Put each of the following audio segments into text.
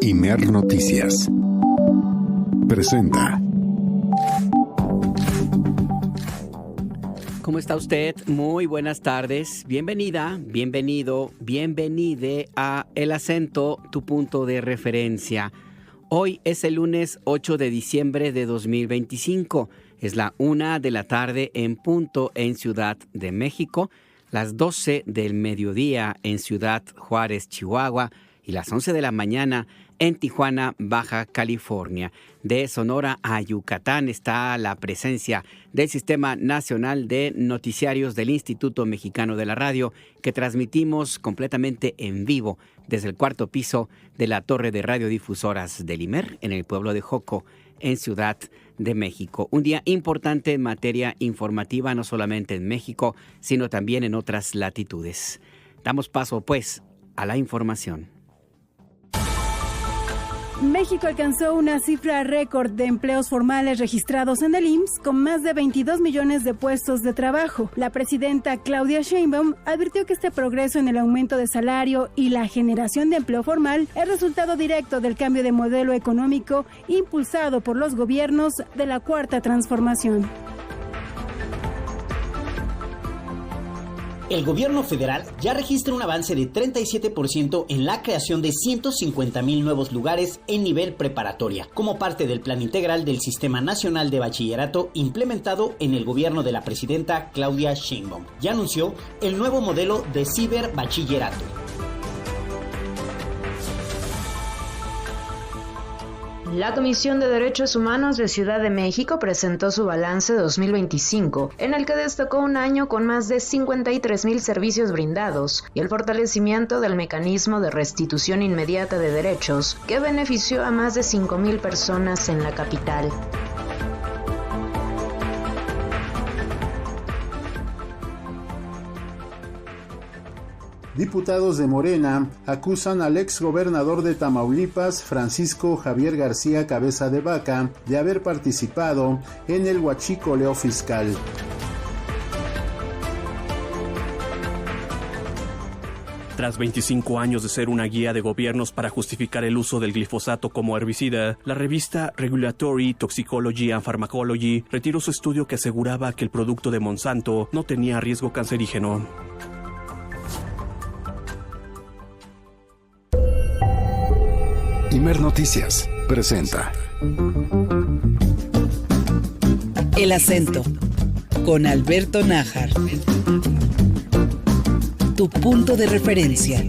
Imer Noticias presenta. ¿Cómo está usted? Muy buenas tardes. Bienvenida, bienvenido, bienvenide a El Acento, tu punto de referencia. Hoy es el lunes 8 de diciembre de 2025. Es la 1 de la tarde en punto en Ciudad de México, las 12 del mediodía en Ciudad Juárez, Chihuahua, y las 11 de la mañana en Tijuana, Baja California. De Sonora a Yucatán está la presencia del Sistema Nacional de Noticiarios del Instituto Mexicano de la Radio, que transmitimos completamente en vivo desde el cuarto piso de la Torre de Radiodifusoras del IMER, en el pueblo de Joco, en Ciudad de México. Un día importante en materia informativa, no solamente en México, sino también en otras latitudes. Damos paso, pues, a la información. México alcanzó una cifra récord de empleos formales registrados en el IMSS con más de 22 millones de puestos de trabajo. La presidenta Claudia Sheinbaum advirtió que este progreso en el aumento de salario y la generación de empleo formal es resultado directo del cambio de modelo económico impulsado por los gobiernos de la Cuarta Transformación. El gobierno federal ya registra un avance de 37% en la creación de 150,000 nuevos lugares en nivel preparatoria, como parte del Plan Integral del Sistema Nacional de Bachillerato implementado en el gobierno de la presidenta Claudia Sheinbaum. Ya anunció el nuevo modelo de ciberbachillerato. La Comisión de Derechos Humanos de Ciudad de México presentó su balance 2025, en el que destacó un año con más de 53,000 servicios brindados y el fortalecimiento del mecanismo de restitución inmediata de derechos, que benefició a más de 5,000 personas en la capital. Diputados de Morena acusan al exgobernador de Tamaulipas, Francisco Javier García Cabeza de Vaca, de haber participado en el huachicoleo fiscal. Tras 25 años de ser una guía de gobiernos para justificar el uso del glifosato como herbicida, la revista Regulatory Toxicology and Pharmacology retiró su estudio que aseguraba que el producto de Monsanto no tenía riesgo cancerígeno. Imer Noticias presenta. El Acento, con Alberto Nájar. Tu punto de referencia.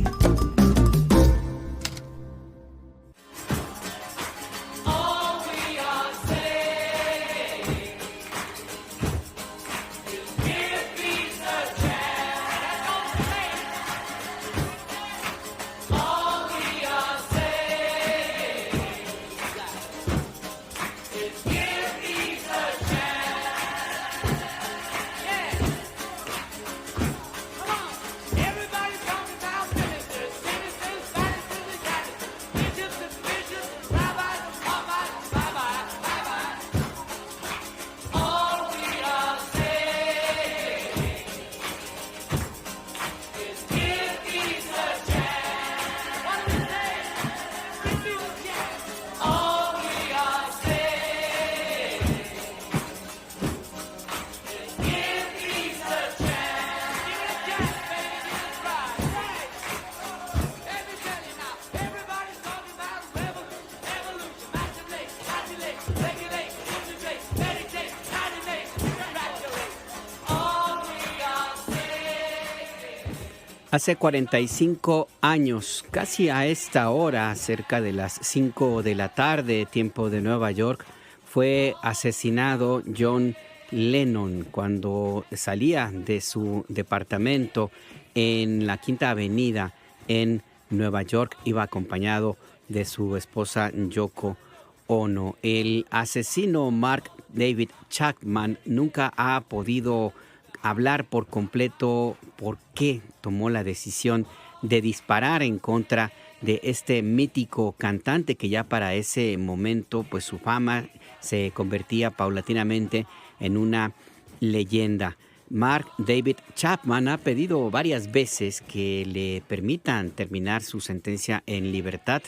Hace 45 años, casi a esta hora, cerca de las 5 de la tarde, tiempo de Nueva York, fue asesinado John Lennon cuando salía de su departamento en la Quinta Avenida en Nueva York. Iba acompañado de su esposa Yoko Ono. El asesino Mark David Chapman nunca ha podido hablar por completo por qué tomó la decisión de disparar en contra de este mítico cantante que ya para ese momento pues su fama se convertía paulatinamente en una leyenda. Mark David Chapman ha pedido varias veces que le permitan terminar su sentencia en libertad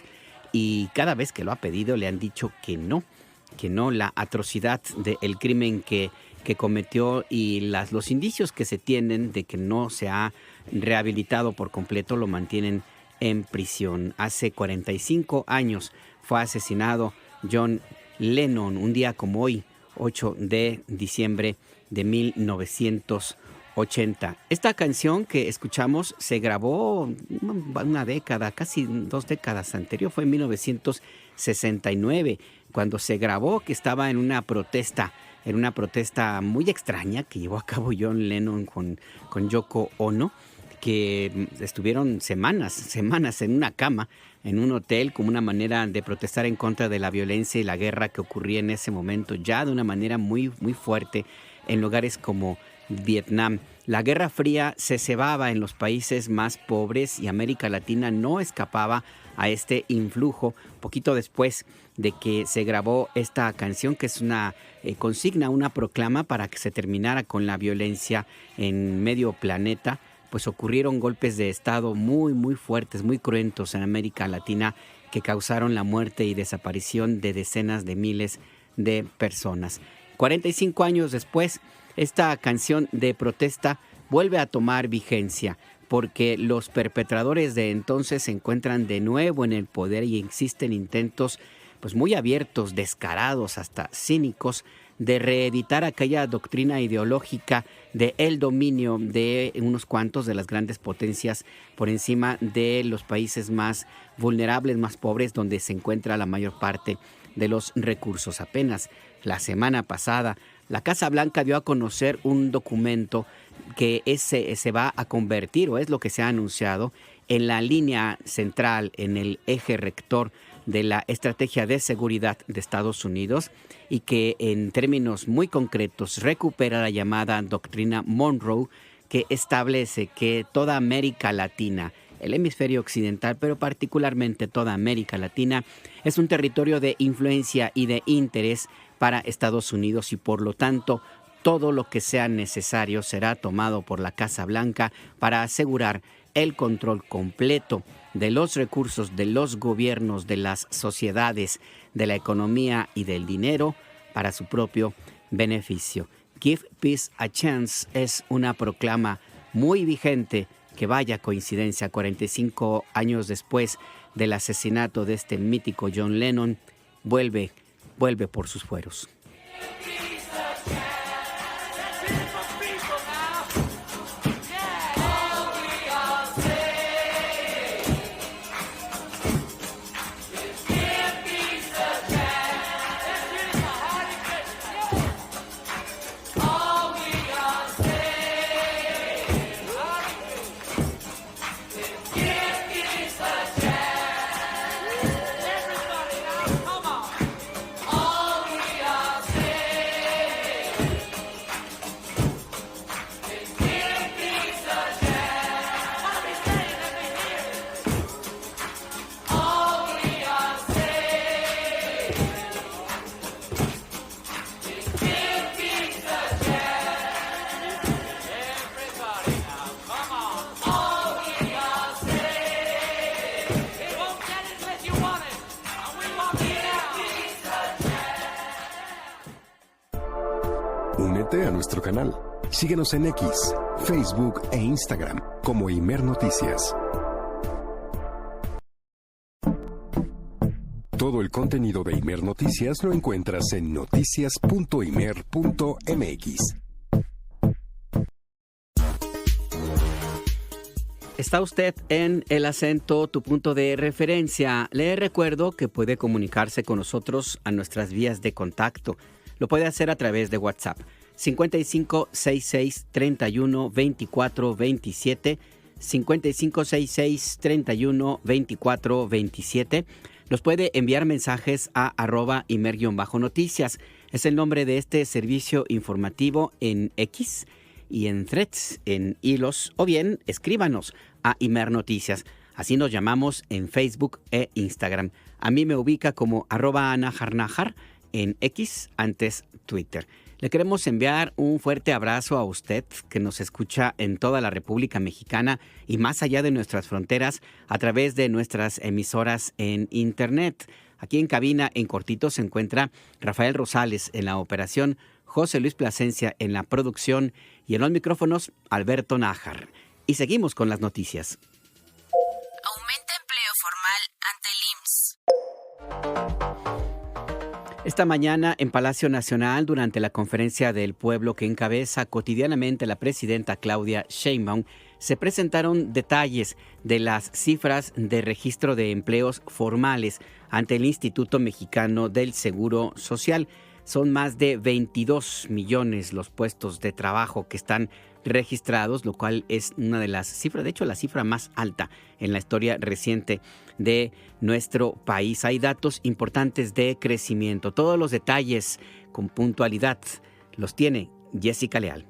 y cada vez que lo ha pedido le han dicho que no, la atrocidad del crimen que cometió y los indicios que se tienen de que no se ha rehabilitado por completo lo mantienen en prisión. Hace 45 años fue asesinado John Lennon, un día como hoy, 8 de diciembre de 1980. Esta canción que escuchamos se grabó una década, casi 2 décadas anterior, fue en 1969, cuando se grabó, que estaba en una protesta muy extraña que llevó a cabo John Lennon con Yoko Ono, que estuvieron semanas en una cama, en un hotel, como una manera de protestar en contra de la violencia y la guerra que ocurría en ese momento, ya de una manera muy, muy fuerte en lugares como Vietnam. La Guerra Fría se cebaba en los países más pobres y América Latina no escapaba a este influjo. Poquito después de que se grabó esta canción, que es una consigna, una proclama para que se terminara con la violencia en medio planeta, pues ocurrieron golpes de estado muy, muy fuertes, muy cruentos en América Latina que causaron la muerte y desaparición de decenas de miles de personas. 45 años después, esta canción de protesta vuelve a tomar vigencia porque los perpetradores de entonces se encuentran de nuevo en el poder y existen intentos pues muy abiertos, descarados, hasta cínicos, de reeditar aquella doctrina ideológica de el dominio de unos cuantos de las grandes potencias por encima de los países más vulnerables, más pobres, donde se encuentra la mayor parte de los recursos. Apenas la semana pasada, la Casa Blanca dio a conocer un documento que se va a convertir, o es lo que se ha anunciado, en la línea central, en el eje rector de la estrategia de seguridad de Estados Unidos y que en términos muy concretos recupera la llamada doctrina Monroe, que establece que toda América Latina, el hemisferio occidental, pero particularmente toda América Latina, es un territorio de influencia y de interés para Estados Unidos y por lo tanto todo lo que sea necesario será tomado por la Casa Blanca para asegurar el control completo de los recursos de los gobiernos, de las sociedades, de la economía y del dinero para su propio beneficio. Give Peace a Chance es una proclama muy vigente que, vaya coincidencia, 45 años después del asesinato de este mítico John Lennon, vuelve por sus fueros. Únete a nuestro canal. Síguenos en X, Facebook e Instagram como Imer Noticias. Todo el contenido de Imer Noticias lo encuentras en noticias.imer.mx. Está usted en El Acento, tu punto de referencia. Le recuerdo que puede comunicarse con nosotros a nuestras vías de contacto. Lo puede hacer a través de WhatsApp. 5566 31 24 27, 5566 31 24 27. Nos puede enviar mensajes a @Imer_noticias. Es el nombre de este servicio informativo en X y en Threads, en hilos, o bien escríbanos a Imer Noticias. Así nos llamamos en Facebook e Instagram. A mí me ubica como @AnaJarnajar en X, antes Twitter. Le queremos enviar un fuerte abrazo a usted que nos escucha en toda la República Mexicana y más allá de nuestras fronteras a través de nuestras emisoras en Internet. Aquí en cabina, en cortito, se encuentra Rafael Rosales en la operación, José Luis Plasencia en la producción y en los micrófonos, Alberto Nájar. Y seguimos con las noticias. Aumenta empleo formal ante el IMSS. Esta mañana en Palacio Nacional, durante la conferencia del pueblo que encabeza cotidianamente la presidenta Claudia Sheinbaum, se presentaron detalles de las cifras de registro de empleos formales ante el Instituto Mexicano del Seguro Social. Son más de 22 millones los puestos de trabajo que están registrados, lo cual es una de las cifras, de hecho la cifra más alta en la historia reciente de nuestro país. Hay datos importantes de crecimiento. Todos los detalles con puntualidad los tiene Jessica Leal.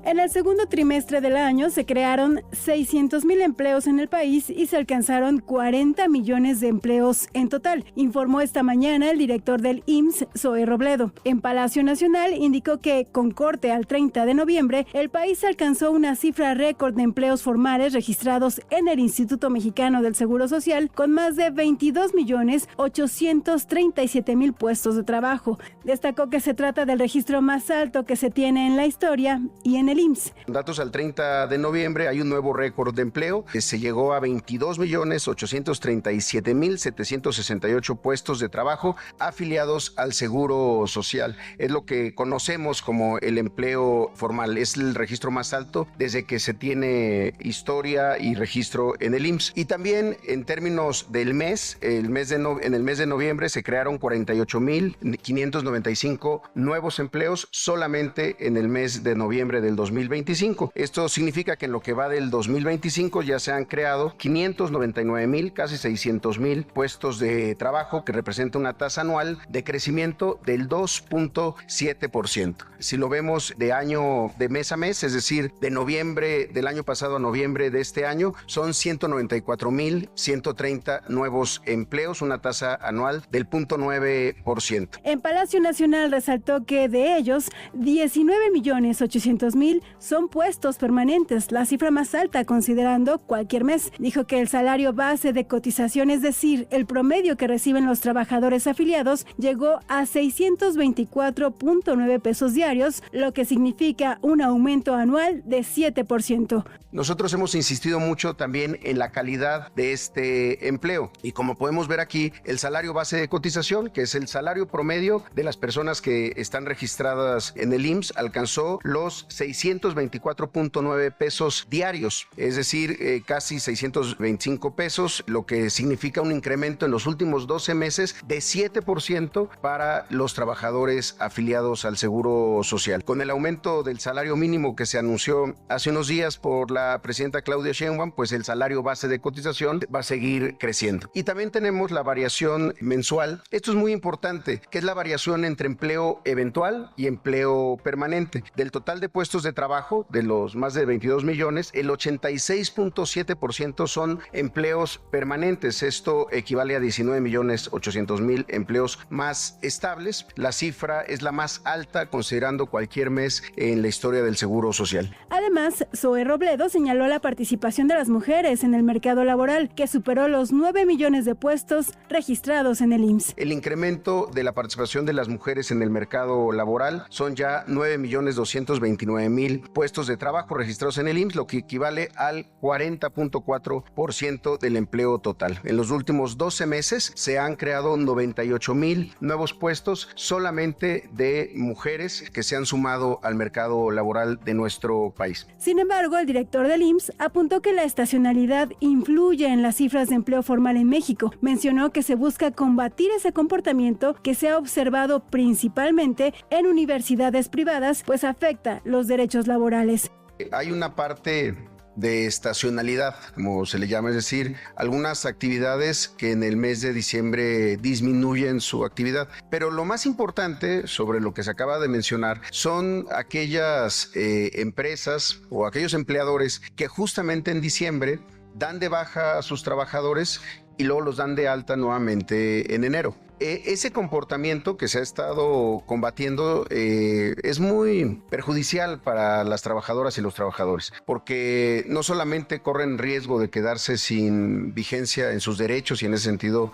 En el segundo trimestre del año se crearon 600,000 empleos en el país y se alcanzaron 40 millones de empleos en total, informó esta mañana el director del IMSS, Zoe Robledo. En Palacio Nacional indicó que, con corte al 30 de noviembre, el país alcanzó una cifra récord de empleos formales registrados en el Instituto Mexicano del Seguro Social, con más de 22,837,000 puestos de trabajo. Destacó que se trata del registro más alto que se tiene en la historia y en el IMSS. Datos al 30 de noviembre hay un nuevo récord de empleo que se llegó a 22,837,768 puestos de trabajo afiliados al Seguro Social. Es lo que conocemos como el empleo formal. Es el registro más alto desde que se tiene historia y registro en el IMSS. Y también en términos del mes, en el mes de noviembre se crearon 48,595 nuevos empleos solamente en el mes de noviembre del 2025. Esto significa que en lo que va del 2025 ya se han creado 599,000, casi 600,000 puestos de trabajo, que representa una tasa anual de crecimiento del 2.7%. Si lo vemos de mes a mes, es decir, de noviembre del año pasado a noviembre de este año, son 194,130 nuevos empleos, una tasa anual del 0.9%. En Palacio Nacional resaltó que de ellos, 19,800,000 son puestos permanentes, la cifra más alta considerando cualquier mes. Dijo que el salario base de cotización, es decir, el promedio que reciben los trabajadores afiliados, llegó a 624.9 pesos diarios, lo que significa un aumento anual de 7%. Nosotros hemos insistido mucho también en la calidad de este empleo y como podemos ver aquí, el salario base de cotización, que es el salario promedio de las personas que están registradas en el IMSS, alcanzó los 624.9 pesos diarios, es decir, casi 625 pesos, lo que significa un incremento en los últimos 12 meses de 7% para los trabajadores afiliados al Seguro Social. Con el aumento del salario mínimo que se anunció hace unos días por la presidenta Claudia Sheinbaum, pues el salario base de cotización va a seguir creciendo. Y también tenemos la variación mensual. Esto es muy importante, que es la variación entre empleo eventual y empleo permanente. Del total de puestos de trabajo, de los más de 22 millones, el 86.7% son empleos permanentes. Esto equivale a 19,800,000 empleos más estables. La cifra es la más alta considerando cualquier mes en la historia del Seguro Social. Además, Zoe Robledo señaló la participación de las mujeres en el mercado laboral, que superó los 9 millones de puestos registrados en el IMSS. El incremento de la participación de las mujeres en el mercado laboral son ya 9,229,000 puestos de trabajo registrados en el IMSS, lo que equivale al 40.4% del empleo total. En los últimos 12 meses se han creado 98,000 nuevos puestos solamente de mujeres que se han sumado al mercado laboral de nuestro país. Sin embargo, el director del IMSS apuntó que la estacionalidad influye en las cifras de empleo formal en México. Mencionó que se busca combatir ese comportamiento que se ha observado principalmente en universidades privadas, pues afecta los derechos laborales. Hay una parte de estacionalidad, como se le llama, es decir, algunas actividades que en el mes de diciembre disminuyen su actividad. Pero lo más importante sobre lo que se acaba de mencionar son aquellas empresas o aquellos empleadores que justamente en diciembre dan de baja a sus trabajadores y luego los dan de alta nuevamente en enero. Ese comportamiento que se ha estado combatiendo es muy perjudicial para las trabajadoras y los trabajadores, porque no solamente corren riesgo de quedarse sin vigencia en sus derechos y en ese sentido,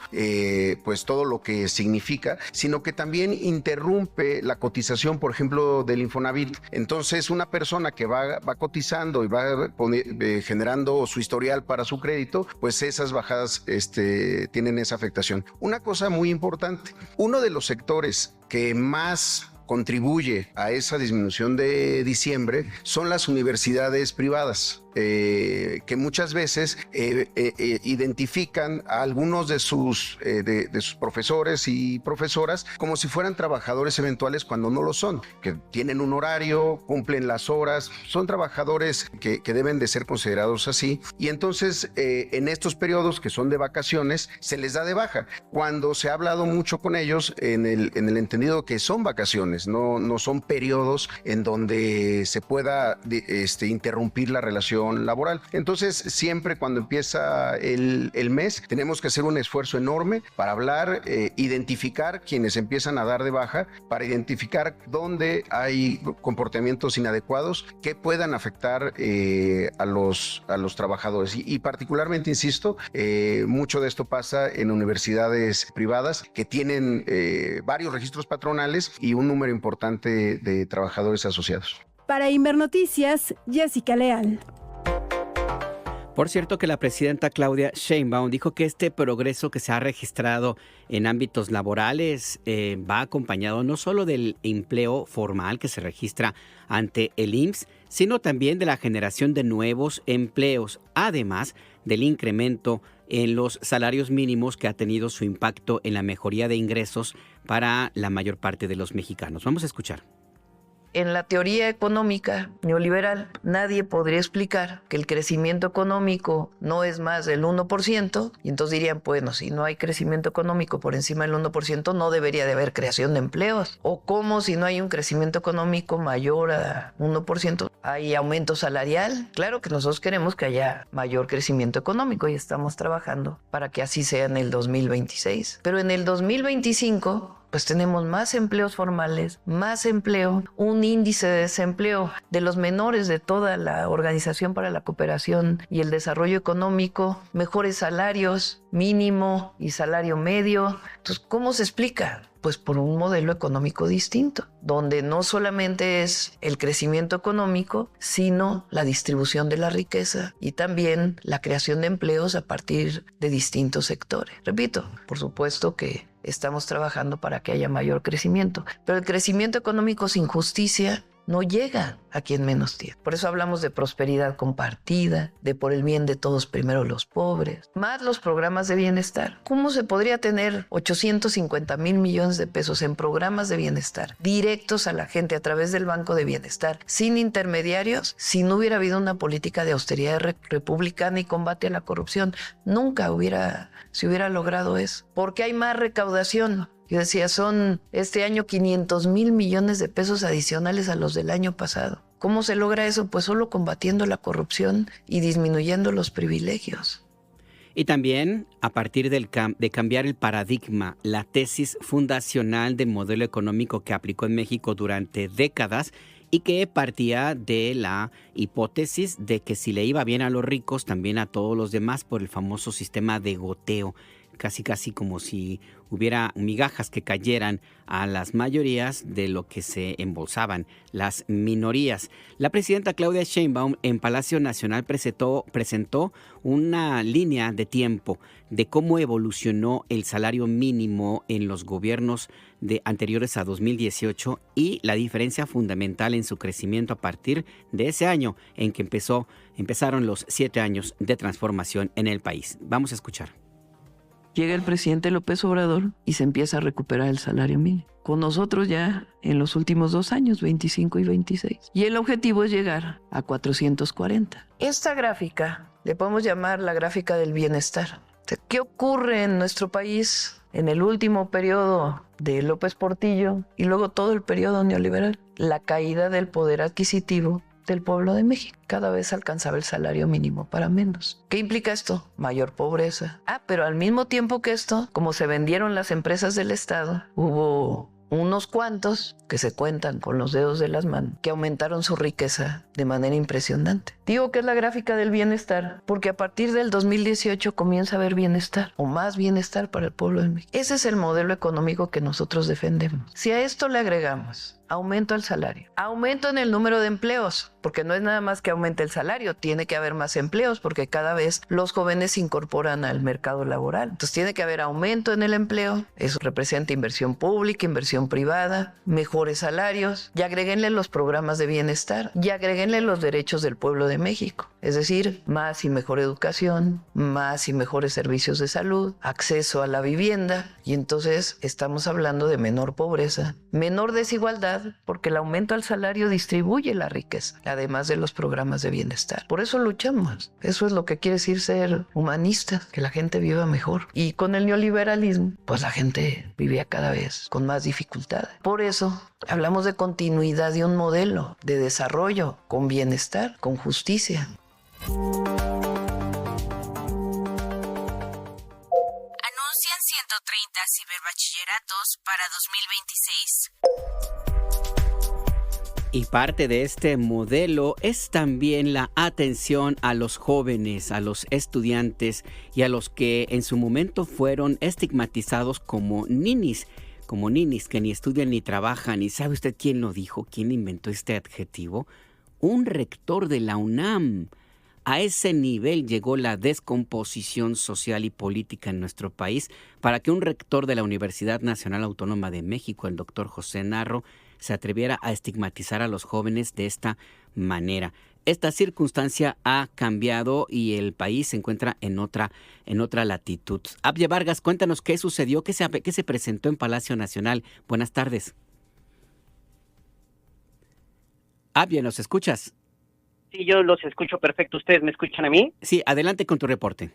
pues todo lo que significa, sino que también interrumpe la cotización, por ejemplo, del Infonavit. Entonces, una persona que va cotizando y va generando su historial para su crédito, pues esas bajadas tienen esa afectación. Una cosa muy importante, uno de los sectores que más contribuye a esa disminución de diciembre son las universidades privadas. Que muchas veces identifican a algunos de sus profesores y profesoras como si fueran trabajadores eventuales cuando no lo son, que tienen un horario, cumplen las horas, son trabajadores que deben de ser considerados así, y entonces en estos periodos que son de vacaciones se les da de baja, cuando se ha hablado mucho con ellos en el entendido que son vacaciones, no son periodos en donde se pueda interrumpir la relación laboral. Entonces, siempre cuando empieza el mes, tenemos que hacer un esfuerzo enorme para hablar, identificar quienes empiezan a dar de baja, para identificar dónde hay comportamientos inadecuados que puedan afectar a los trabajadores. Y particularmente, insisto, mucho de esto pasa en universidades privadas que tienen varios registros patronales y un número importante de trabajadores asociados. Para Imer Noticias, Jessica Leal. Por cierto que la presidenta Claudia Sheinbaum dijo que este progreso que se ha registrado en ámbitos laborales va acompañado no solo del empleo formal que se registra ante el IMSS, sino también de la generación de nuevos empleos, además del incremento en los salarios mínimos que ha tenido su impacto en la mejoría de ingresos para la mayor parte de los mexicanos. Vamos a escuchar. En la teoría económica neoliberal, nadie podría explicar que el crecimiento económico no es más del 1%, y entonces dirían, bueno, si no hay crecimiento económico por encima del 1%, no debería de haber creación de empleos. O cómo si no hay un crecimiento económico mayor a 1%, hay aumento salarial. Claro que nosotros queremos que haya mayor crecimiento económico y estamos trabajando para que así sea en el 2026. Pero en el 2025... pues tenemos más empleos formales, más empleo, un índice de desempleo de los menores de toda la Organización para la Cooperación y el Desarrollo Económico, mejores salarios mínimo y salario medio. Entonces, ¿cómo se explica? Pues por un modelo económico distinto, donde no solamente es el crecimiento económico, sino la distribución de la riqueza y también la creación de empleos a partir de distintos sectores. Repito, por supuesto que estamos trabajando para que haya mayor crecimiento, pero el crecimiento económico sin justicia no llega a quien menos tiene. Por eso hablamos de prosperidad compartida, de por el bien de todos primero los pobres, más los programas de bienestar. ¿Cómo se podría tener 850,000 millones de pesos en programas de bienestar directos a la gente a través del Banco de Bienestar, sin intermediarios, si no hubiera habido una política de austeridad republicana y combate a la corrupción? Nunca se hubiera logrado eso, porque hay más recaudación. Yo decía, son este año 500,000 millones de pesos adicionales a los del año pasado. ¿Cómo se logra eso? Pues solo combatiendo la corrupción y disminuyendo los privilegios. Y también, a partir de cambiar el paradigma, la tesis fundacional del modelo económico que aplicó en México durante décadas y que partía de la hipótesis de que si le iba bien a los ricos, también a todos los demás por el famoso sistema de goteo. Casi como si hubiera migajas que cayeran a las mayorías de lo que se embolsaban las minorías. La presidenta Claudia Sheinbaum en Palacio Nacional presentó una línea de tiempo de cómo evolucionó el salario mínimo en los gobiernos anteriores a 2018 y la diferencia fundamental en su crecimiento a partir de ese año en que empezaron los 7 años de transformación en el país. Vamos a escuchar. Llega el presidente López Obrador y se empieza a recuperar el salario mínimo. Con nosotros ya en los últimos 2 años, 25 y 26. Y el objetivo es llegar a 440. Esta gráfica le podemos llamar la gráfica del bienestar. ¿Qué ocurre en nuestro país en el último periodo de López Portillo y luego todo el periodo neoliberal? La caída del poder adquisitivo del pueblo de México. Cada vez alcanzaba el salario mínimo para menos. ¿Qué implica esto? Mayor pobreza. Pero al mismo tiempo que esto, como se vendieron las empresas del Estado, hubo unos cuantos que se cuentan con los dedos de las manos, que aumentaron su riqueza de manera impresionante. Digo que es la gráfica del bienestar, porque a partir del 2018 comienza a haber bienestar, o más bienestar para el pueblo de México. Ese es el modelo económico que nosotros defendemos. Si a esto le agregamos aumento al salario, aumento en el número de empleos, porque no es nada más que aumente el salario, tiene que haber más empleos, porque cada vez los jóvenes se incorporan al mercado laboral. Entonces tiene que haber aumento en el empleo, eso representa inversión pública, inversión privada, mejores salarios, y agréguenle los programas de bienestar, y agréguenle los derechos del pueblo de México, es decir, más y mejor educación, más y mejores servicios de salud, acceso a la vivienda, y entonces estamos hablando de menor pobreza, menor desigualdad, porque el aumento al salario distribuye la riqueza, además de los programas de bienestar. Por eso luchamos. Eso es lo que quiere decir ser humanista, que la gente viva mejor. Y con el neoliberalismo, pues la gente vivía cada vez con más dificultades. Por eso hablamos de continuidad de un modelo de desarrollo con bienestar, con justicia. Anuncian 130 ciberbachilleratos para 2026. Y parte de este modelo es también la atención a los jóvenes, a los estudiantes y a los que en su momento fueron estigmatizados como ninis que ni estudian ni trabajan. ¿Y sabe usted quién lo dijo? ¿Quién inventó este adjetivo? Un rector de la UNAM. A ese nivel llegó la descomposición social y política en nuestro país para que un rector de la Universidad Nacional Autónoma de México, el doctor José Narro, se atreviera a estigmatizar a los jóvenes de esta manera. Esta circunstancia ha cambiado y el país se encuentra en otra latitud. Abye Vargas, cuéntanos qué sucedió, qué se presentó en Palacio Nacional. Buenas tardes. Abye, ¿nos escuchas? Sí, yo los escucho perfecto. ¿Ustedes me escuchan a mí? Sí, adelante con tu reporte.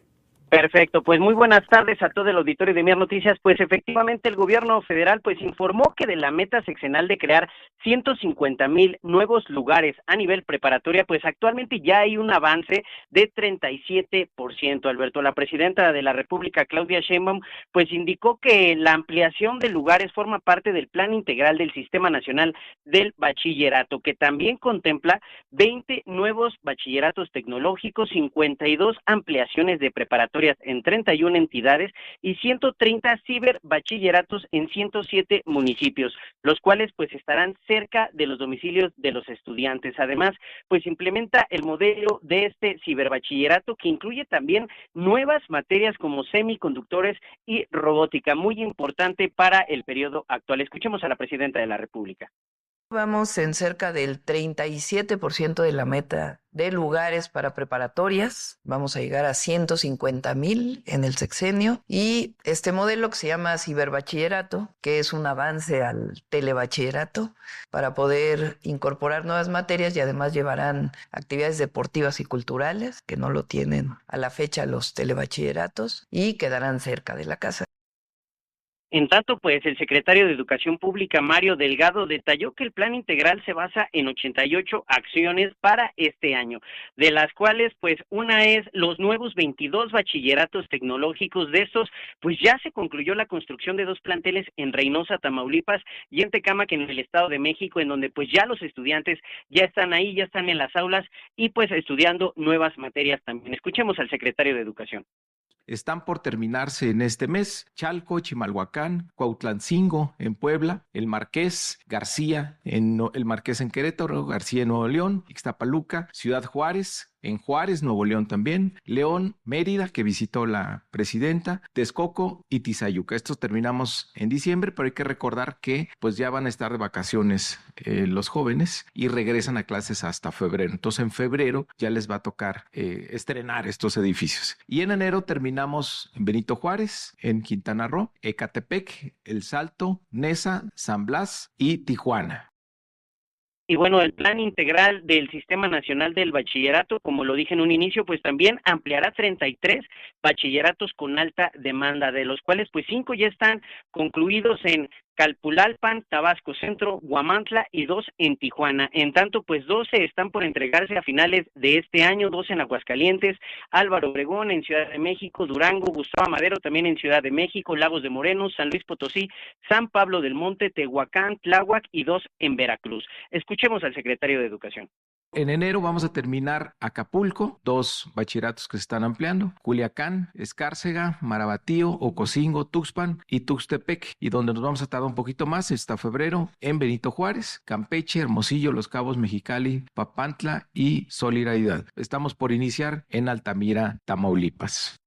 Perfecto, pues muy buenas tardes a todo el auditorio de Mier Noticias. Pues efectivamente el gobierno federal pues informó que de la meta sexenal de crear 150,000 nuevos lugares a nivel preparatoria, pues actualmente ya hay un avance de 37%, Alberto. La presidenta de la República, Claudia Sheinbaum, pues indicó que la ampliación de lugares forma parte del Plan Integral del Sistema Nacional del Bachillerato, que también contempla 20 nuevos bachilleratos tecnológicos, 52 ampliaciones de preparatoria en 31 entidades y 130 ciberbachilleratos en 107 municipios, los cuales pues estarán cerca de los domicilios de los estudiantes. Además, pues implementa el modelo de este ciberbachillerato que incluye también nuevas materias como semiconductores y robótica, muy importante para el periodo actual. Escuchemos a la presidenta de la República. Vamos en cerca del 37% de la meta de lugares para preparatorias. Vamos a llegar a 150,000 en el sexenio. Y este modelo que se llama ciberbachillerato, que es un avance al telebachillerato, para poder incorporar nuevas materias y además llevarán actividades deportivas y culturales, que no lo tienen a la fecha los telebachilleratos, y quedarán cerca de la casa. En tanto, pues el secretario de Educación Pública, Mario Delgado, detalló que el plan integral se basa en 88 acciones para este año, de las cuales pues una es los nuevos 22 bachilleratos tecnológicos. De estos, pues ya se concluyó la construcción de 2 planteles en Reynosa, Tamaulipas, y en Tecámac, en el Estado de México, en donde pues ya los estudiantes ya están ahí, ya están en las aulas y pues estudiando nuevas materias también. Escuchemos al secretario de Educación. Están por terminarse en este mes Chalco, Chimalhuacán, Cuautlancingo en Puebla, El Marqués, García, El Marqués en Querétaro, García en Nuevo León, Ixtapaluca, Ciudad Juárez, en Juárez, Nuevo León también, León, Mérida, que visitó la presidenta, Texcoco y Tizayuca. Estos terminamos en diciembre, pero hay que recordar que pues ya van a estar de vacaciones los jóvenes y regresan a clases hasta febrero. Entonces en febrero ya les va a tocar estrenar estos edificios. Y en enero terminamos en Benito Juárez, en Quintana Roo, Ecatepec, El Salto, Neza, San Blas y Tijuana. Y bueno, el plan integral del Sistema Nacional del Bachillerato, como lo dije en un inicio, pues también ampliará 33 bachilleratos con alta demanda, de los cuales pues 5 ya están concluidos en Calpulalpan, Tabasco Centro, Huamantla y 2 en Tijuana. En tanto, pues 12 están por entregarse a finales de este año, 12 en Aguascalientes, Álvaro Obregón en Ciudad de México, Durango, Gustavo Amadero también en Ciudad de México, Lagos de Moreno, San Luis Potosí, San Pablo del Monte, Tehuacán, Tláhuac y 2 en Veracruz. Escuchemos al secretario de Educación. En enero vamos a terminar Acapulco, 2 bachilleratos que se están ampliando, Culiacán, Escárcega, Marabatío, Ocosingo, Tuxpan y Tuxtepec. Y donde nos vamos a tardar un poquito más hasta febrero en Benito Juárez, Campeche, Hermosillo, Los Cabos, Mexicali, Papantla y Solidaridad. Estamos por iniciar en Altamira, Tamaulipas.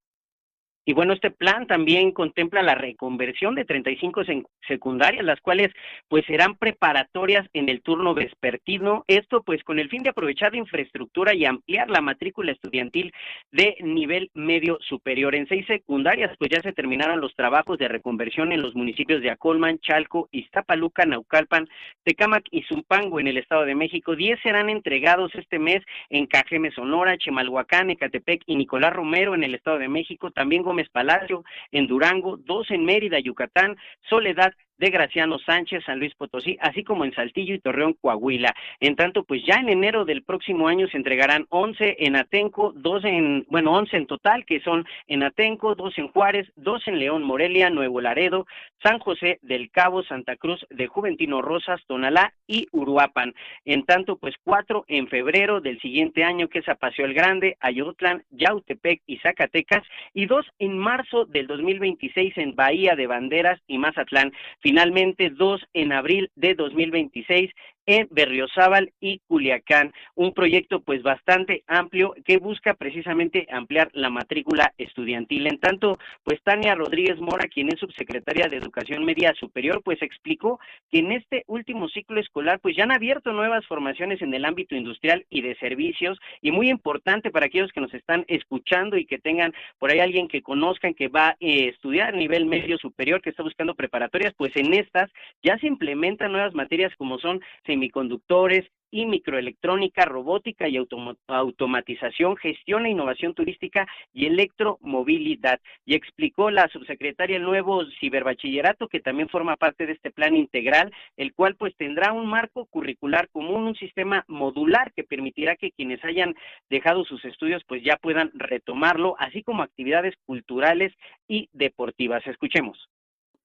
Y bueno, este plan también contempla la reconversión de 35 secundarias, las cuales pues serán preparatorias en el turno vespertino, esto pues con el fin de aprovechar la infraestructura y ampliar la matrícula estudiantil de nivel medio superior. En 6 secundarias pues ya se terminaron los trabajos de reconversión en los municipios de Acolman, Chalco, Iztapaluca, Naucalpan, Tecámac y Zumpango en el Estado de México. 10 serán entregados este mes en Cajeme, Sonora, Chimalhuacán, Ecatepec y Nicolás Romero en el Estado de México, también Gómez Palacio en Durango, 2 en Mérida, Yucatán, Soledad de Graciano Sánchez, San Luis Potosí, así como en Saltillo y Torreón, Coahuila. En tanto, pues ya en enero del próximo año se entregarán 11 en Atenco, 11 en total, que son en Atenco, 2 en Juárez, 2 en León, Morelia, Nuevo Laredo, San José del Cabo, Santa Cruz de Juventino Rosas, Tonalá y Uruapan. En tanto, pues 4 en febrero del siguiente año, que es Apaseo el Grande, Ayotlán, Yautepec y Zacatecas, y 2 en marzo del 2026 en Bahía de Banderas y Mazatlán. Finalmente, 2 en abril de 2026 en Berriozábal y Culiacán, un proyecto pues bastante amplio que busca precisamente ampliar la matrícula estudiantil. En tanto, pues Tania Rodríguez Mora, quien es subsecretaria de Educación Media Superior, pues explicó que en este último ciclo escolar pues ya han abierto nuevas formaciones en el ámbito industrial y de servicios, y muy importante para aquellos que nos están escuchando y que tengan por ahí alguien que conozcan que va a estudiar a nivel medio superior, que está buscando preparatorias, pues en estas ya se implementan nuevas materias como son semiconductores y microelectrónica, robótica y automatización, gestión e innovación turística y electromovilidad. Y explicó la subsecretaria el nuevo ciberbachillerato, que también forma parte de este plan integral, el cual pues tendrá un marco curricular común, un sistema modular que permitirá que quienes hayan dejado sus estudios pues ya puedan retomarlo, así como actividades culturales y deportivas. Escuchemos.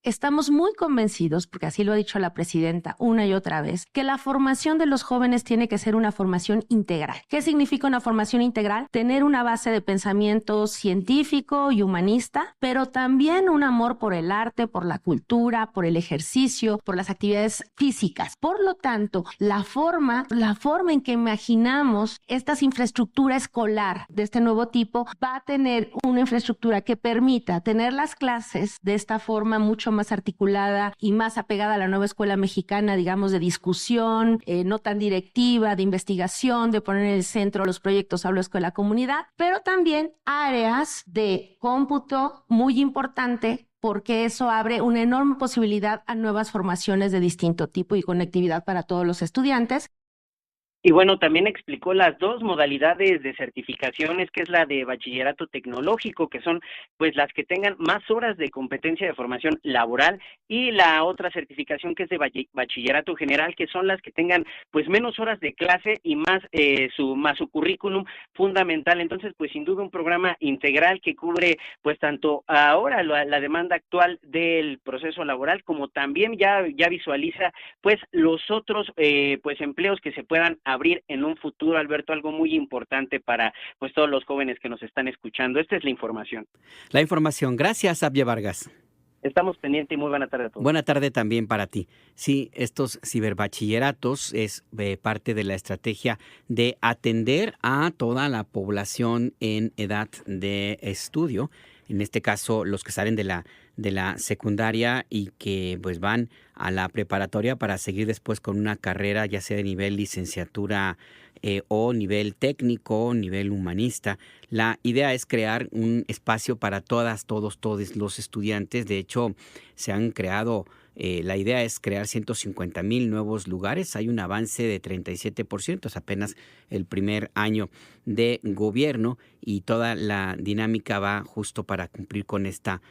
Estamos muy convencidos, porque así lo ha dicho la presidenta una y otra vez, que la formación de los jóvenes tiene que ser una formación integral. ¿Qué significa una formación integral? Tener una base de pensamiento científico y humanista, pero también un amor por el arte, por la cultura, por el ejercicio, por las actividades físicas. Por lo tanto, la forma en que imaginamos esta infraestructura escolar de este nuevo tipo va a tener una infraestructura que permita tener las clases de esta forma mucho más articulada y más apegada a la nueva escuela mexicana, digamos, de discusión, no tan directiva, de investigación, de poner en el centro los proyectos aula escuela comunidad, pero también áreas de cómputo muy importante, porque eso abre una enorme posibilidad a nuevas formaciones de distinto tipo y conectividad para todos los estudiantes. Y bueno, también explicó las 2 modalidades de certificaciones, que es la de bachillerato tecnológico, que son pues las que tengan más horas de competencia de formación laboral, y la otra certificación que es de bachillerato general, que son las que tengan pues menos horas de clase y más su currículum fundamental. Entonces, pues sin duda un programa integral que cubre pues tanto ahora la demanda actual del proceso laboral, como también ya visualiza pues los otros pues empleos que se puedan abrir en un futuro, Alberto, algo muy importante para pues todos los jóvenes que nos están escuchando. Esta es la información. La información. Gracias, Abia Vargas. Estamos pendientes y muy buena tarde a todos. Buena tarde también para ti. Sí, estos ciberbachilleratos es parte de la estrategia de atender a toda la población en edad de estudio. En este caso, los que salen de la secundaria y que pues van a la preparatoria para seguir después con una carrera, ya sea de nivel licenciatura o nivel técnico, nivel humanista. La idea es crear un espacio para todos los estudiantes. De hecho, se han creado, la idea es crear 150,000 nuevos lugares. Hay un avance de 37%, es apenas el primer año de gobierno, y toda la dinámica va justo para cumplir con esta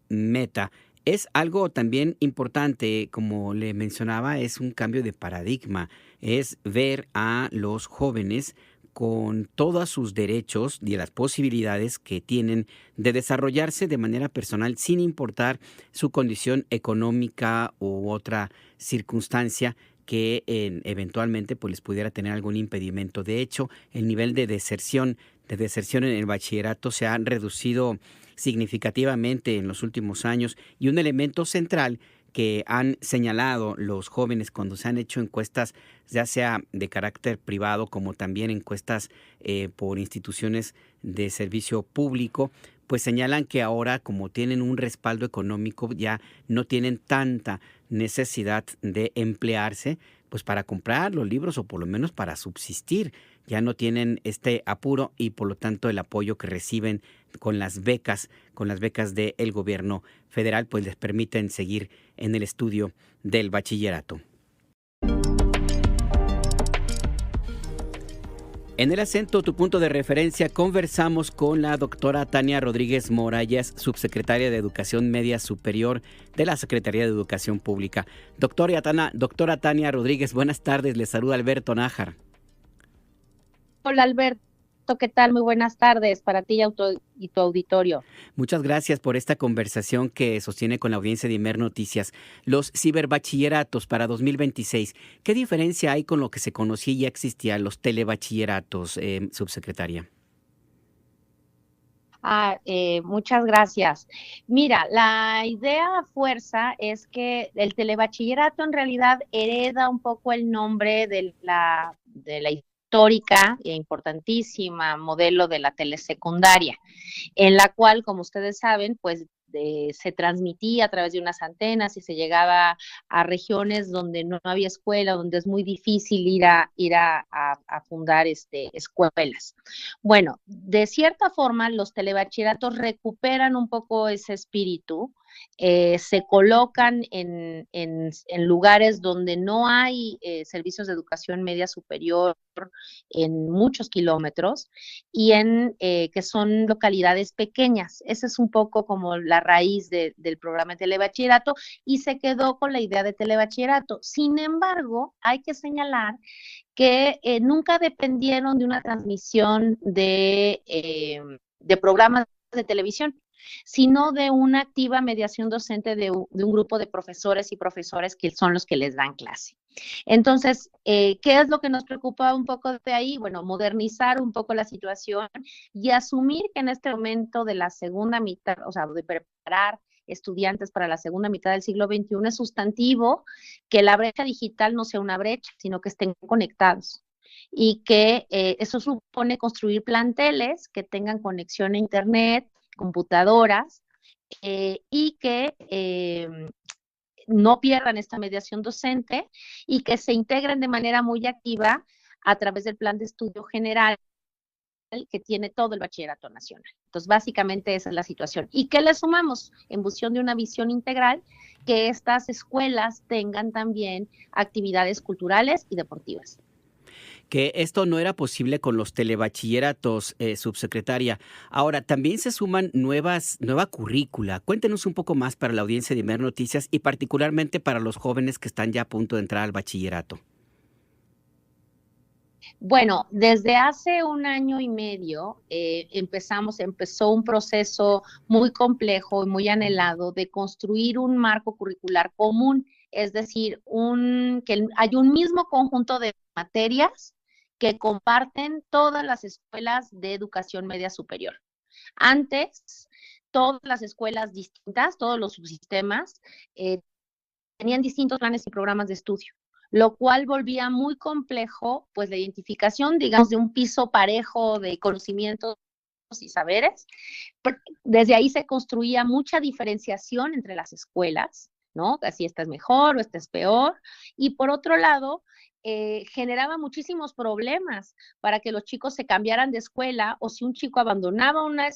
meta. es algo también importante, como le mencionaba, es un cambio de paradigma, es ver a los jóvenes con todos sus derechos y las posibilidades que tienen de desarrollarse de manera personal sin importar su condición económica u otra circunstancia que eventualmente pues, les pudiera tener algún impedimento. De hecho, el nivel de deserción en el bachillerato se ha reducido significativamente en los últimos años, y un elemento central que han señalado los jóvenes cuando se han hecho encuestas, ya sea de carácter privado como también encuestas por instituciones de servicio público, pues señalan que ahora, como tienen un respaldo económico, ya no tienen tanta necesidad de emplearse pues para comprar los libros o por lo menos para subsistir. Ya no tienen este apuro y por lo tanto el apoyo que reciben con las becas del gobierno federal, pues les permiten seguir en el estudio del bachillerato. En el acento, tu punto de referencia, conversamos con la doctora Tania Rodríguez Mora, ella es subsecretaria de Educación Media Superior de la Secretaría de Educación Pública. Doctora Tania Rodríguez, buenas tardes, le saluda Alberto Nájar. Hola Alberto, ¿qué tal? Muy buenas tardes para ti y tu auditorio. Muchas gracias por esta conversación que sostiene con la audiencia de Imer Noticias. Los ciberbachilleratos para 2026, ¿qué diferencia hay con lo que se conocía y ya existía, los telebachilleratos, subsecretaria? Muchas gracias. Mira, la idea a fuerza es que el telebachillerato en realidad hereda un poco el nombre de la histórica e importantísima modelo de la telesecundaria, en la cual, como ustedes saben, pues se transmitía a través de unas antenas y se llegaba a regiones donde no había escuela, donde es muy difícil ir a fundar escuelas. Bueno, de cierta forma, los telebachilleratos recuperan un poco ese espíritu, se colocan en lugares donde no hay servicios de educación media superior en muchos kilómetros y que son localidades pequeñas. Esa es un poco como la raíz del programa de telebachillerato y se quedó con la idea de telebachillerato. Sin embargo, hay que señalar que nunca dependieron de una transmisión de programas de televisión, sino de una activa mediación docente de un grupo de profesores y profesoras que son los que les dan clase. Entonces, ¿qué es lo que nos preocupa un poco de ahí? Bueno, modernizar un poco la situación y asumir que en este momento de la segunda mitad, o sea, de preparar estudiantes para la segunda mitad del siglo XXI es sustantivo que la brecha digital no sea una brecha, sino que estén conectados. Y que eso supone construir planteles que tengan conexión a internet, computadoras, y que no pierdan esta mediación docente y que se integren de manera muy activa a través del plan de estudio general que tiene todo el bachillerato nacional. Entonces, básicamente esa es la situación. ¿Y qué le sumamos? En función de una visión integral, que estas escuelas tengan también actividades culturales y deportivas. Que esto no era posible con los telebachilleratos, subsecretaria. Ahora, también se suman nueva currícula. Cuéntenos un poco más para la audiencia de Imer Noticias y particularmente para los jóvenes que están ya a punto de entrar al bachillerato. Bueno, desde hace 1 año y medio empezó un proceso muy complejo y muy anhelado de construir un marco curricular común, es decir, que hay un mismo conjunto de materias que comparten todas las escuelas de educación media superior. Antes, todas las escuelas distintas, todos los subsistemas, tenían distintos planes y programas de estudio, lo cual volvía muy complejo, pues, la identificación, digamos, de un piso parejo de conocimientos y saberes. Desde ahí se construía mucha diferenciación entre las escuelas, ¿no? Así esta es mejor o esta es peor. Y por otro lado, generaba muchísimos problemas para que los chicos se cambiaran de escuela, o si un chico abandonaba una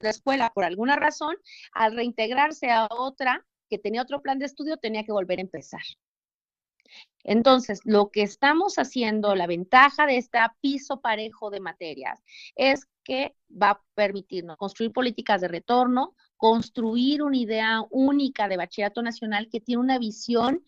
escuela por alguna razón, al reintegrarse a otra que tenía otro plan de estudio, tenía que volver a empezar. Entonces, lo que estamos haciendo, la ventaja de este piso parejo de materias, es que va a permitirnos construir políticas de retorno, construir una idea única de bachillerato nacional que tiene una visión,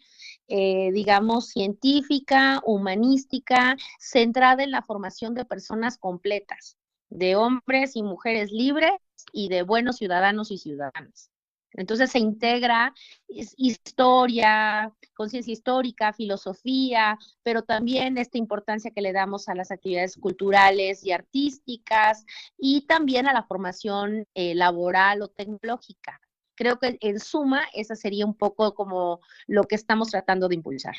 digamos, científica, humanística, centrada en la formación de personas completas, de hombres y mujeres libres y de buenos ciudadanos y ciudadanas. Entonces se integra historia, conciencia histórica, filosofía, pero también esta importancia que le damos a las actividades culturales y artísticas y también a la formación laboral o tecnológica. Creo que en suma esa sería un poco como lo que estamos tratando de impulsar.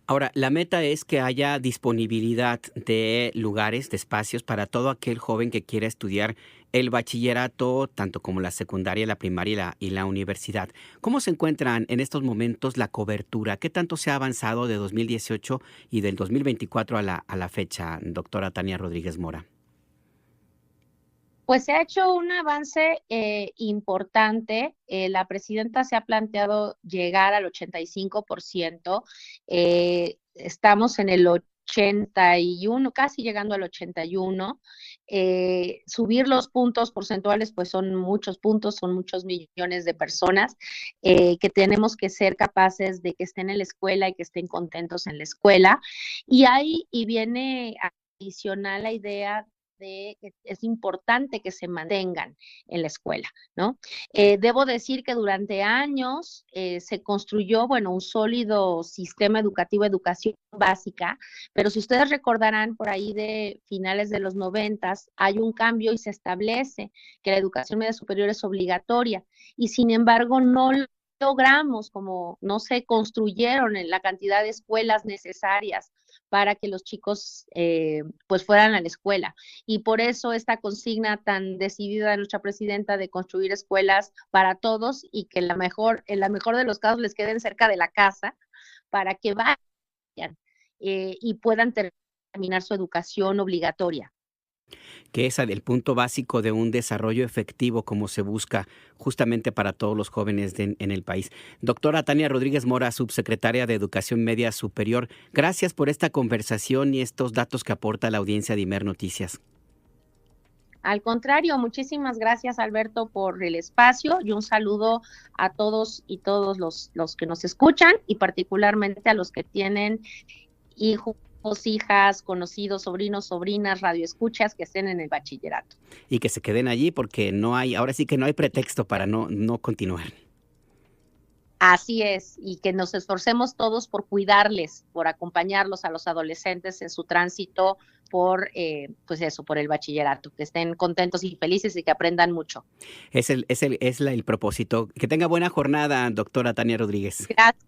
Ahora, la meta es que haya disponibilidad de lugares, de espacios para todo aquel joven que quiera estudiar el bachillerato, tanto como la secundaria, la primaria y la universidad. ¿Cómo se encuentran en estos momentos la cobertura? ¿Qué tanto se ha avanzado de 2018 y del 2024 a la fecha, doctora Tania Rodríguez Mora? Pues se ha hecho un avance importante. La presidenta se ha planteado llegar al 85%. Estamos en el 81, casi llegando al 81. Subir los puntos porcentuales, pues son muchos puntos, son muchos millones de personas que tenemos que ser capaces de que estén en la escuela y que estén contentos en la escuela. Y viene adicional la idea de que es importante que se mantengan en la escuela, ¿no? Debo decir que durante años se construyó, bueno, un sólido sistema educativo, educación básica, pero si ustedes recordarán por ahí de finales de los 90, hay un cambio y se establece que la educación media superior es obligatoria y sin embargo no logramos, como no se construyeron en la cantidad de escuelas necesarias para que los chicos pues fueran a la escuela. Y por eso esta consigna tan decidida de nuestra presidenta de construir escuelas para todos y que en la mejor de los casos les queden cerca de la casa para que vayan y puedan terminar su educación obligatoria. Que es el punto básico de un desarrollo efectivo como se busca justamente para todos los jóvenes en el país. Doctora Tania Rodríguez Mora, subsecretaria de Educación Media Superior, gracias por esta conversación y estos datos que aporta la audiencia de Imer Noticias. Al contrario, muchísimas gracias, Alberto, por el espacio y un saludo a todos y todos los que nos escuchan y particularmente a los que tienen hijos, hijas, conocidos, sobrinos, sobrinas, radioescuchas que estén en el bachillerato. Y que se queden allí porque ahora sí que no hay pretexto para no continuar. Así es, y que nos esforcemos todos por cuidarles, por acompañarlos a los adolescentes en su tránsito por el bachillerato, que estén contentos y felices y que aprendan mucho. Es el propósito. Que tenga buena jornada, doctora Tania Rodríguez. Gracias.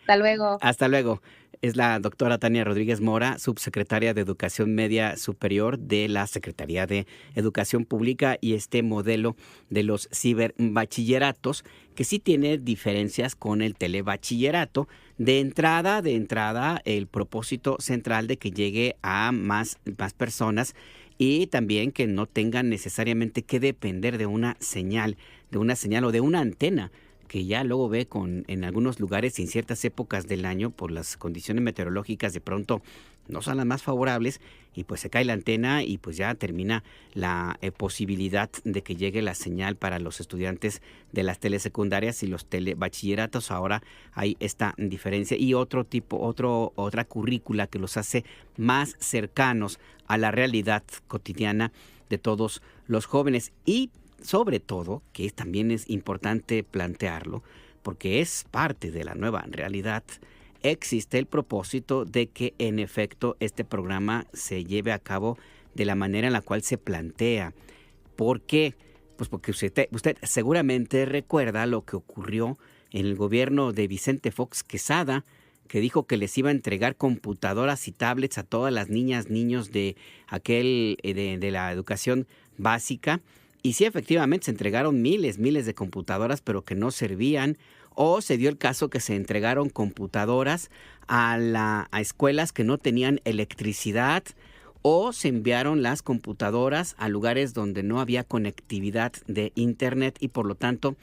Hasta luego. Hasta luego. Es la doctora Tania Rodríguez Mora, subsecretaria de Educación Media Superior de la Secretaría de Educación Pública y este modelo de los ciberbachilleratos que sí tiene diferencias con el telebachillerato. De entrada, el propósito central de que llegue a más personas y también que no tengan necesariamente que depender de una señal o de una antena que ya luego ve en algunos lugares en ciertas épocas del año por las condiciones meteorológicas de pronto no son las más favorables y pues se cae la antena y pues ya termina la posibilidad de que llegue la señal para los estudiantes de las telesecundarias y los telebachilleratos. Ahora hay esta diferencia y otra currícula que los hace más cercanos a la realidad cotidiana de todos los jóvenes y sobre todo, que también es importante plantearlo, porque es parte de la nueva realidad, existe el propósito de que en efecto este programa se lleve a cabo de la manera en la cual se plantea. ¿Por qué? Pues porque usted seguramente recuerda lo que ocurrió en el gobierno de Vicente Fox Quesada, que dijo que les iba a entregar computadoras y tablets a todas las niñas, niños de de la educación básica. Y sí, efectivamente, se entregaron miles de computadoras, pero que no servían. O se dio el caso que se entregaron computadoras a escuelas que no tenían electricidad. O se enviaron las computadoras a lugares donde no había conectividad de internet y por lo tanto,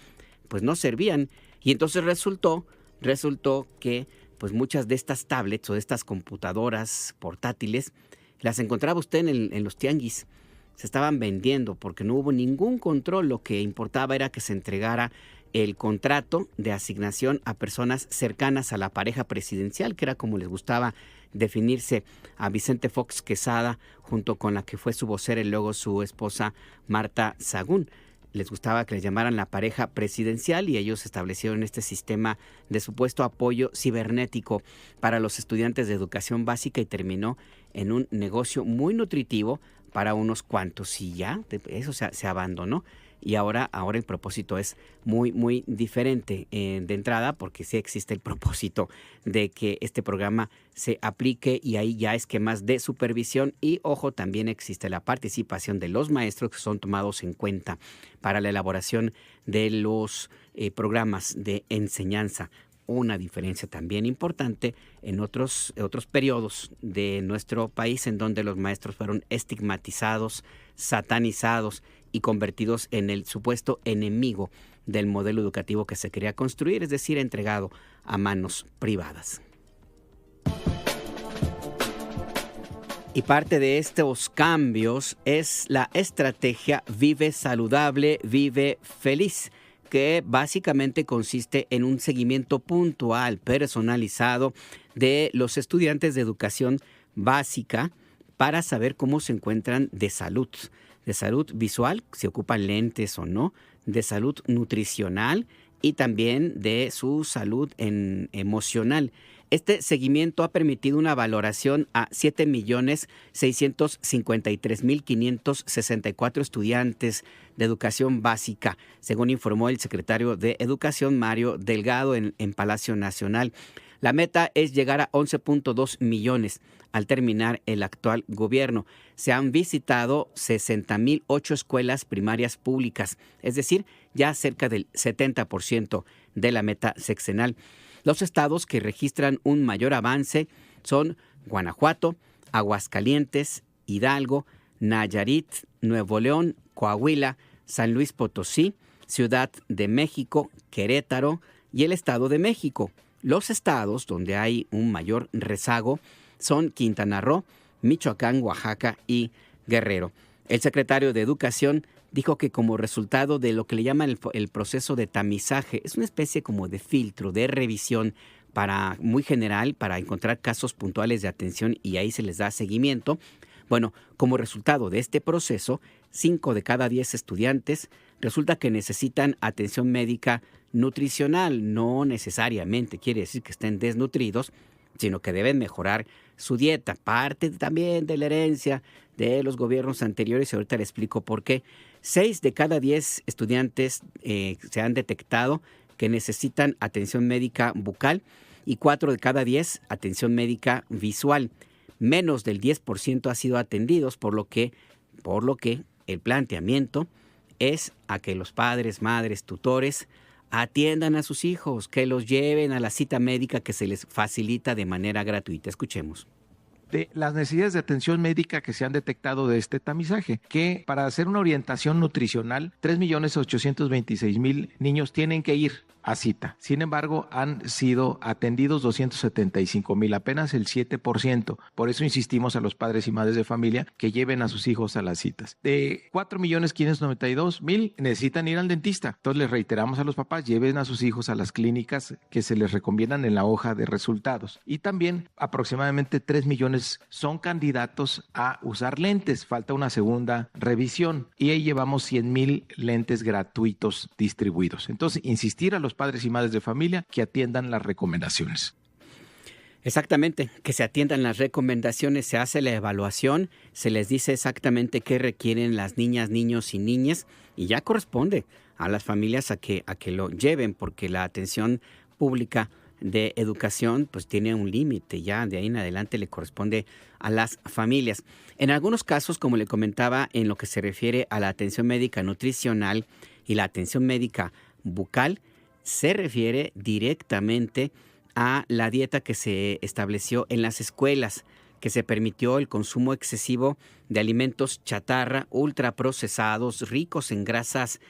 pues no servían. Y entonces resultó que pues muchas de estas tablets o de estas computadoras portátiles las encontraba usted en los tianguis. Se estaban vendiendo porque no hubo ningún control. Lo que importaba era que se entregara el contrato de asignación a personas cercanas a la pareja presidencial, que era como les gustaba definirse a Vicente Fox Quesada, junto con la que fue su vocera y luego su esposa Marta Sagún. Les gustaba que les llamaran la pareja presidencial y ellos establecieron este sistema de supuesto apoyo cibernético para los estudiantes de educación básica y terminó en un negocio muy nutritivo para unos cuantos y ya, eso se abandonó. Y ahora el propósito es muy, muy diferente de entrada, porque sí existe el propósito de que este programa se aplique y ahí ya esquemas de supervisión y, ojo, también existe la participación de los maestros que son tomados en cuenta para la elaboración de los programas de enseñanza. Una diferencia también importante en otros periodos de nuestro país en donde los maestros fueron estigmatizados, satanizados y convertidos en el supuesto enemigo del modelo educativo que se quería construir, es decir, entregado a manos privadas. Y parte de estos cambios es la estrategia Vive Saludable, Vive Feliz, que básicamente consiste en un seguimiento puntual, personalizado de los estudiantes de educación básica para saber cómo se encuentran de salud visual, si ocupan lentes o no, de salud nutricional y también de su salud emocional. Este seguimiento ha permitido una valoración a 7,653,564 estudiantes de educación básica, según informó el secretario de Educación, Mario Delgado, en Palacio Nacional. La meta es llegar a 11.2 millones al terminar el actual gobierno. Se han visitado 60,008 escuelas primarias públicas, es decir, ya cerca del 70% de la meta sexenal. Los estados que registran un mayor avance son Guanajuato, Aguascalientes, Hidalgo, Nayarit, Nuevo León, Coahuila, San Luis Potosí, Ciudad de México, Querétaro y el Estado de México. Los estados donde hay un mayor rezago son Quintana Roo, Michoacán, Oaxaca y Guerrero. El secretario de Educación dijo que como resultado de lo que le llaman el proceso de tamizaje, es una especie como de filtro, de revisión muy general para encontrar casos puntuales de atención y ahí se les da seguimiento. Bueno, como resultado de este proceso, 5 de cada 10 estudiantes resulta que necesitan atención médica nutricional. No necesariamente quiere decir que estén desnutridos, sino que deben mejorar su dieta. Parte también de la herencia de los gobiernos anteriores y ahorita le explico por qué. 6 de cada 10 estudiantes se han detectado que necesitan atención médica bucal y 4 de cada 10 atención médica visual. Menos del 10% ha sido atendidos, por lo que el planteamiento es a que los padres, madres, tutores atiendan a sus hijos, que los lleven a la cita médica que se les facilita de manera gratuita. Escuchemos. De las necesidades de atención médica que se han detectado de este tamizaje, que para hacer una orientación nutricional, 3,826,000 niños tienen que ir a cita. Sin embargo, han sido atendidos 275,000, apenas el 7%. Por eso insistimos a los padres y madres de familia que lleven a sus hijos a las citas. De 4,592,000 necesitan ir al dentista. Entonces les reiteramos a los papás, lleven a sus hijos a las clínicas que se les recomiendan en la hoja de resultados. Y también aproximadamente 3 millones son candidatos a usar lentes. Falta una segunda revisión y ahí llevamos 100,000 lentes gratuitos distribuidos. Entonces, insistir a los padres y madres de familia que atiendan las recomendaciones. Exactamente, que se atiendan las recomendaciones, se hace la evaluación, se les dice exactamente qué requieren las niñas, niños y niñas y ya corresponde a las familias a que lo lleven, porque la atención pública de educación pues tiene un límite, ya de ahí en adelante le corresponde a las familias. En algunos casos, como le comentaba, en lo que se refiere a la atención médica nutricional y la atención médica bucal, se refiere directamente a la dieta que se estableció en las escuelas, que se permitió el consumo excesivo de alimentos chatarra, ultraprocesados, ricos en grasas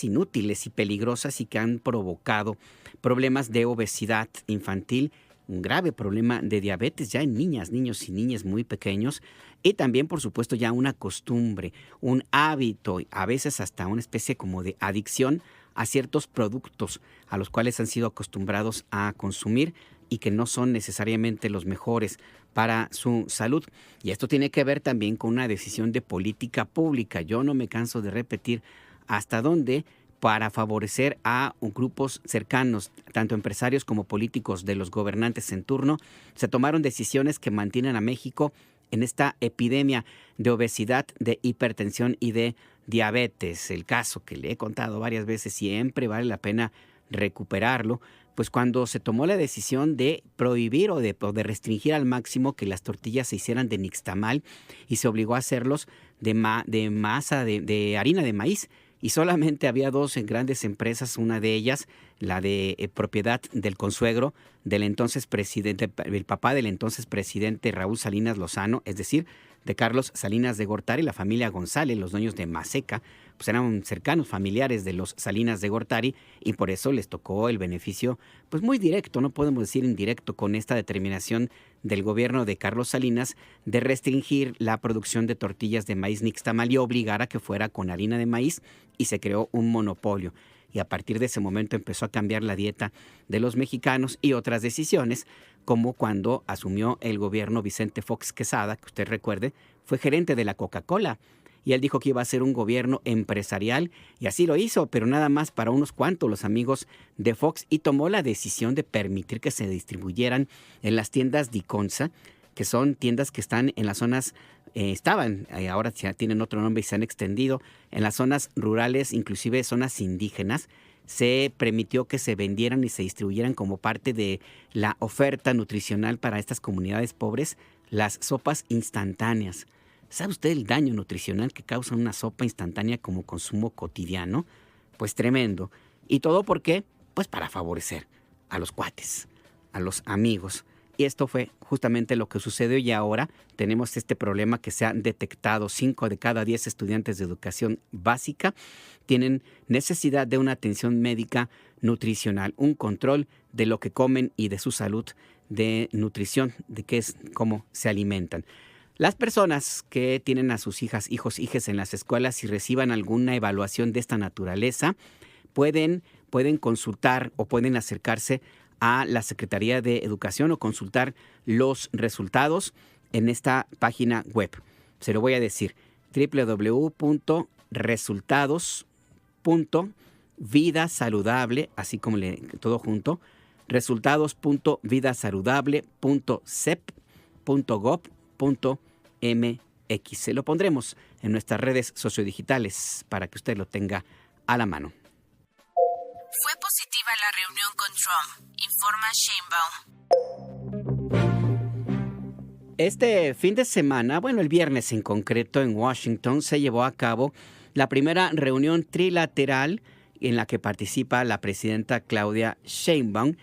inútiles y peligrosas y que han provocado problemas de obesidad infantil un grave problema de diabetes ya en niñas, niños y niñas muy pequeños, y también, por supuesto, ya una costumbre, un hábito, a veces hasta una especie como de adicción a ciertos productos a los cuales han sido acostumbrados a consumir y que no son necesariamente los mejores para su salud. Y esto tiene que ver también con una decisión de política pública. Yo no me canso de repetir hasta dónde, para favorecer a grupos cercanos, tanto empresarios como políticos de los gobernantes en turno, se tomaron decisiones que mantienen a México en esta epidemia de obesidad, de hipertensión y de diabetes. El caso que le he contado varias veces, siempre vale la pena recuperarlo, pues cuando se tomó la decisión de prohibir o de restringir al máximo que las tortillas se hicieran de nixtamal y se obligó a hacerlos de masa de harina de maíz. Y solamente había dos grandes empresas, una de ellas, la de propiedad del consuegro del entonces presidente, el papá del entonces presidente Raúl Salinas Lozano, es decir, de Carlos Salinas de Gortari, la familia González, los dueños de Maseca, pues eran cercanos familiares de los Salinas de Gortari y por eso les tocó el beneficio, pues muy directo, no podemos decir indirecto, con esta determinación del gobierno de Carlos Salinas de restringir la producción de tortillas de maíz nixtamal y obligar a que fuera con harina de maíz, y se creó un monopolio. Y a partir de ese momento empezó a cambiar la dieta de los mexicanos y otras decisiones, como cuando asumió el gobierno Vicente Fox Quesada, que usted recuerde, fue gerente de la Coca-Cola. Y él dijo que iba a ser un gobierno empresarial y así lo hizo, pero nada más para unos cuantos, los amigos de Fox, y tomó la decisión de permitir que se distribuyeran en las tiendas Diconsa, que son tiendas que están en las zonas, ahora ya tienen otro nombre y se han extendido, en las zonas rurales, inclusive zonas indígenas. Se permitió que se vendieran y se distribuyeran como parte de la oferta nutricional para estas comunidades pobres, las sopas instantáneas. ¿Sabe usted el daño nutricional que causa una sopa instantánea como consumo cotidiano? Pues tremendo. ¿Y todo por qué? Pues para favorecer a los cuates, a los amigos. Y esto fue justamente lo que sucedió y ahora tenemos este problema que se ha detectado. 5 de cada 10 estudiantes de educación básica tienen necesidad de una atención médica nutricional, un control de lo que comen y de su salud, de nutrición, de qué es, cómo se alimentan. Las personas que tienen a sus hijos, hijes en las escuelas y reciban alguna evaluación de esta naturaleza, pueden consultar o pueden acercarse a la Secretaría de Educación o consultar los resultados en esta página web. Se lo voy a decir, www.resultados.vidasaludable, así como todo junto, resultados.vidasaludable.cep.gov.mx. Se lo pondremos en nuestras redes sociodigitales para que usted lo tenga a la mano. Fue positiva la reunión con Trump, informa Sheinbaum. Este fin de semana, el viernes en concreto en Washington, se llevó a cabo la primera reunión trilateral en la que participa la presidenta Claudia Sheinbaum.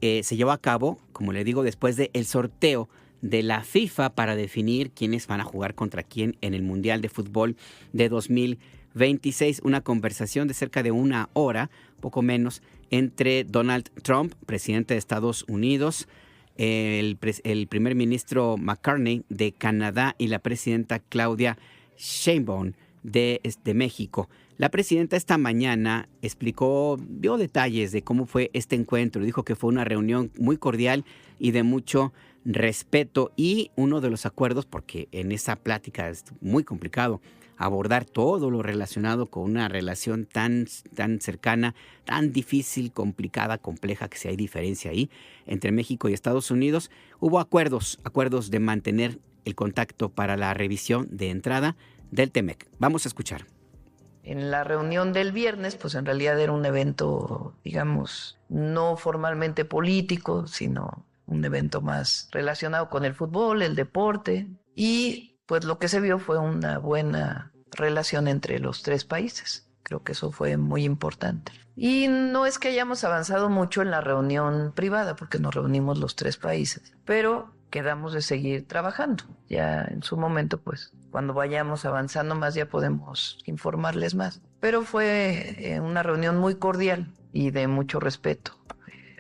Se llevó a cabo, como le digo, después del sorteo de la FIFA para definir quiénes van a jugar contra quién en el Mundial de Fútbol de 2026. Una conversación de cerca de una hora, poco menos, entre Donald Trump, presidente de Estados Unidos, el primer ministro McCartney de Canadá y la presidenta Claudia Sheinbaum de México. La presidenta esta mañana dio detalles de cómo fue este encuentro. Dijo que fue una reunión muy cordial y de mucho respeto, y uno de los acuerdos, porque en esa plática es muy complicado abordar todo lo relacionado con una relación tan cercana, tan difícil, complicada, compleja, que si hay diferencia ahí entre México y Estados Unidos. Hubo acuerdos de mantener el contacto para la revisión de entrada del TEMEC. Vamos a escuchar. En la reunión del viernes, pues en realidad era un evento, digamos, no formalmente político, sino un evento más relacionado con el fútbol, el deporte, y pues lo que se vio fue una buena relación entre los tres países. Creo que eso fue muy importante. Y no es que hayamos avanzado mucho en la reunión privada, porque nos reunimos los tres países, pero quedamos de seguir trabajando. Ya en su momento, pues, cuando vayamos avanzando más, ya podemos informarles más. Pero fue una reunión muy cordial y de mucho respeto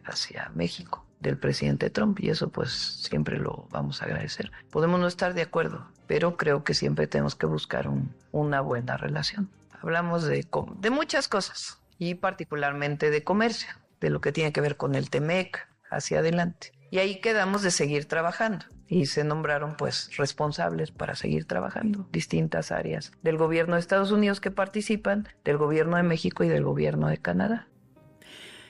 hacia México. del presidente Trump, y eso pues siempre lo vamos a agradecer. Podemos no estar de acuerdo, pero creo que siempre tenemos que buscar una buena relación. Hablamos de muchas cosas, y particularmente de comercio, de lo que tiene que ver con el TEMEC hacia adelante. Y ahí quedamos de seguir trabajando. Y se nombraron pues responsables para seguir trabajando distintas áreas del gobierno de Estados Unidos que participan, del gobierno de México y del gobierno de Canadá.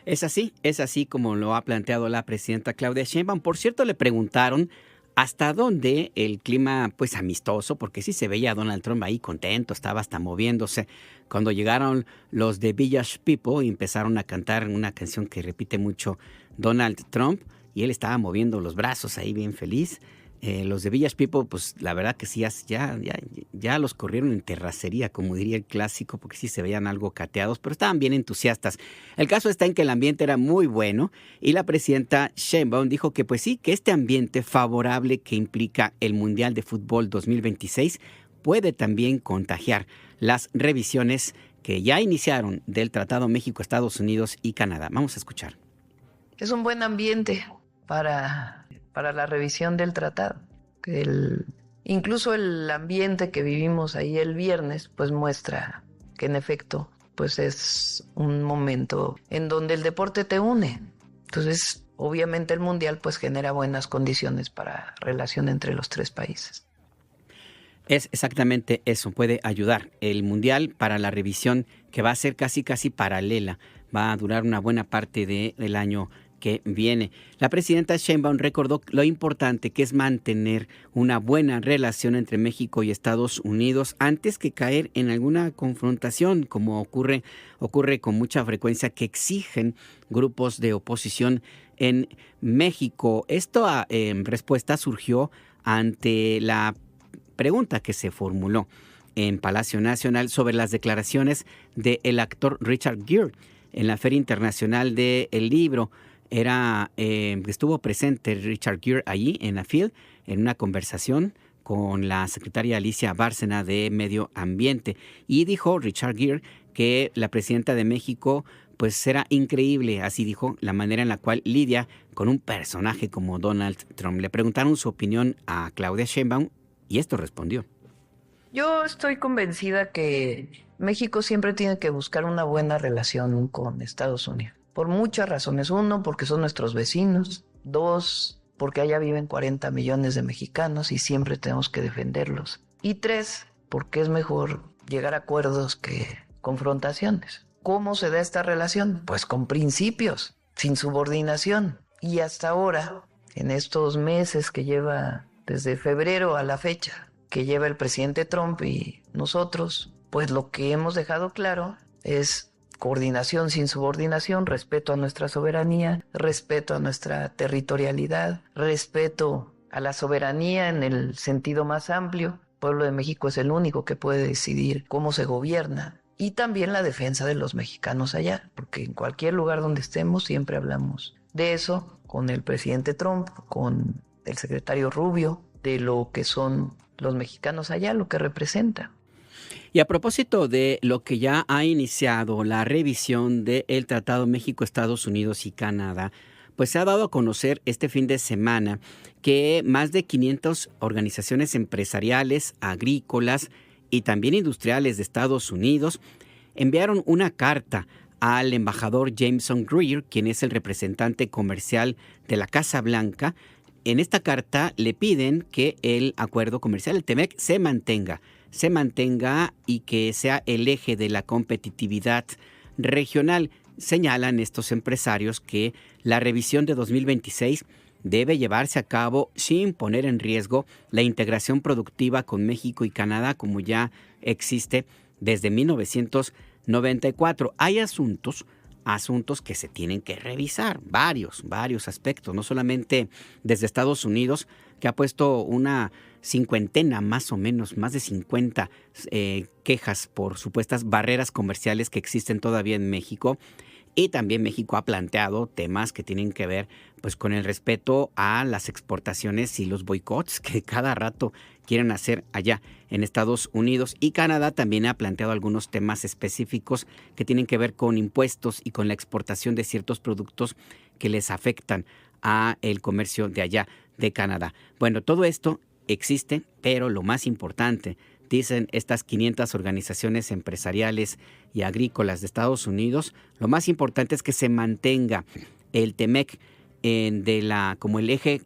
Es así como lo ha planteado la presidenta Claudia Sheinbaum. Por cierto, le preguntaron hasta dónde el clima pues amistoso, porque sí se veía a Donald Trump ahí contento, estaba hasta moviéndose. Cuando llegaron los de Village People y empezaron a cantar una canción que repite mucho Donald Trump, y él estaba moviendo los brazos ahí bien feliz. Los de Village People, pues la verdad que sí, ya los corrieron en terracería, como diría el clásico, porque sí se veían algo cateados, pero estaban bien entusiastas. El caso está en que el ambiente era muy bueno y la presidenta Sheinbaum dijo que pues sí, que este ambiente favorable que implica el Mundial de Fútbol 2026 puede también contagiar las revisiones que ya iniciaron del Tratado México-Estados Unidos y Canadá. Vamos a escuchar. Es un buen ambiente para la revisión del tratado. Incluso el ambiente que vivimos ahí el viernes, pues muestra que en efecto, pues es un momento en donde el deporte te une. Entonces, obviamente el Mundial pues genera buenas condiciones para relación entre los tres países. Es exactamente eso, puede ayudar el Mundial para la revisión que va a ser casi paralela, va a durar una buena parte del año que viene. La presidenta Sheinbaum recordó lo importante que es mantener una buena relación entre México y Estados Unidos antes que caer en alguna confrontación, como ocurre con mucha frecuencia, que exigen grupos de oposición en México. Esto en respuesta surgió ante la pregunta que se formuló en Palacio Nacional sobre las declaraciones del actor Richard Gere en la Feria Internacional del Libro. Estuvo presente Richard Gere allí en la FIL en una conversación con la secretaria Alicia Bárcena de Medio Ambiente, y dijo Richard Gere que la presidenta de México pues será increíble, así dijo, la manera en la cual lidia con un personaje como Donald Trump. Le preguntaron su opinión a Claudia Sheinbaum y esto respondió. Yo estoy convencida que México siempre tiene que buscar una buena relación con Estados Unidos. Por muchas razones. 1, porque son nuestros vecinos. 2, porque allá viven 40 millones de mexicanos y siempre tenemos que defenderlos. Y 3, porque es mejor llegar a acuerdos que confrontaciones. ¿Cómo se da esta relación? Pues con principios, sin subordinación. Y hasta ahora, en estos meses que lleva desde febrero a la fecha, que lleva el presidente Trump y nosotros, pues lo que hemos dejado claro es coordinación sin subordinación, respeto a nuestra soberanía, respeto a nuestra territorialidad, respeto a la soberanía en el sentido más amplio. El pueblo de México es el único que puede decidir cómo se gobierna. Y también la defensa de los mexicanos allá, porque en cualquier lugar donde estemos siempre hablamos de eso, con el presidente Trump, con el secretario Rubio, de lo que son los mexicanos allá, lo que representa. Y a propósito de lo que ya ha iniciado la revisión del Tratado México-Estados Unidos y Canadá, pues se ha dado a conocer este fin de semana que más de 500 organizaciones empresariales, agrícolas y también industriales de Estados Unidos enviaron una carta al embajador Jameson Greer, quien es el representante comercial de la Casa Blanca. En esta carta le piden que el acuerdo comercial, el TEMEC, se mantenga y que sea el eje de la competitividad regional. Señalan estos empresarios que la revisión de 2026 debe llevarse a cabo sin poner en riesgo la integración productiva con México y Canadá, como ya existe desde 1994. Hay asuntos que se tienen que revisar, varios aspectos, no solamente desde Estados Unidos, que ha puesto una cincuentena más o menos, más de 50 quejas por supuestas barreras comerciales que existen todavía en México. Y también México ha planteado temas que tienen que ver pues con el respeto a las exportaciones y los boicots que cada rato quieren hacer allá en Estados Unidos. Y Canadá también ha planteado algunos temas específicos que tienen que ver con impuestos y con la exportación de ciertos productos que les afectan a el comercio de allá de Canadá. Bueno, todo esto existe, pero lo más importante, dicen estas 500 organizaciones empresariales y agrícolas de Estados Unidos, lo más importante es que se mantenga el TEMEC como el eje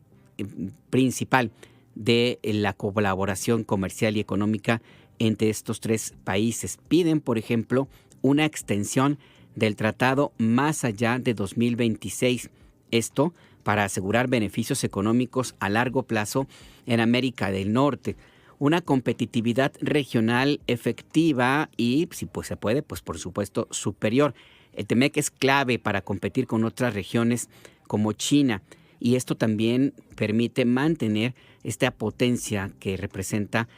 principal de la colaboración comercial y económica entre estos tres países. Piden, por ejemplo, una extensión del tratado más allá de 2026. Esto para asegurar beneficios económicos a largo plazo en América del Norte. Una competitividad regional efectiva y, si pues se puede, pues por supuesto superior. El TEMEC es clave para competir con otras regiones como China, y esto también permite mantener esta potencia que representa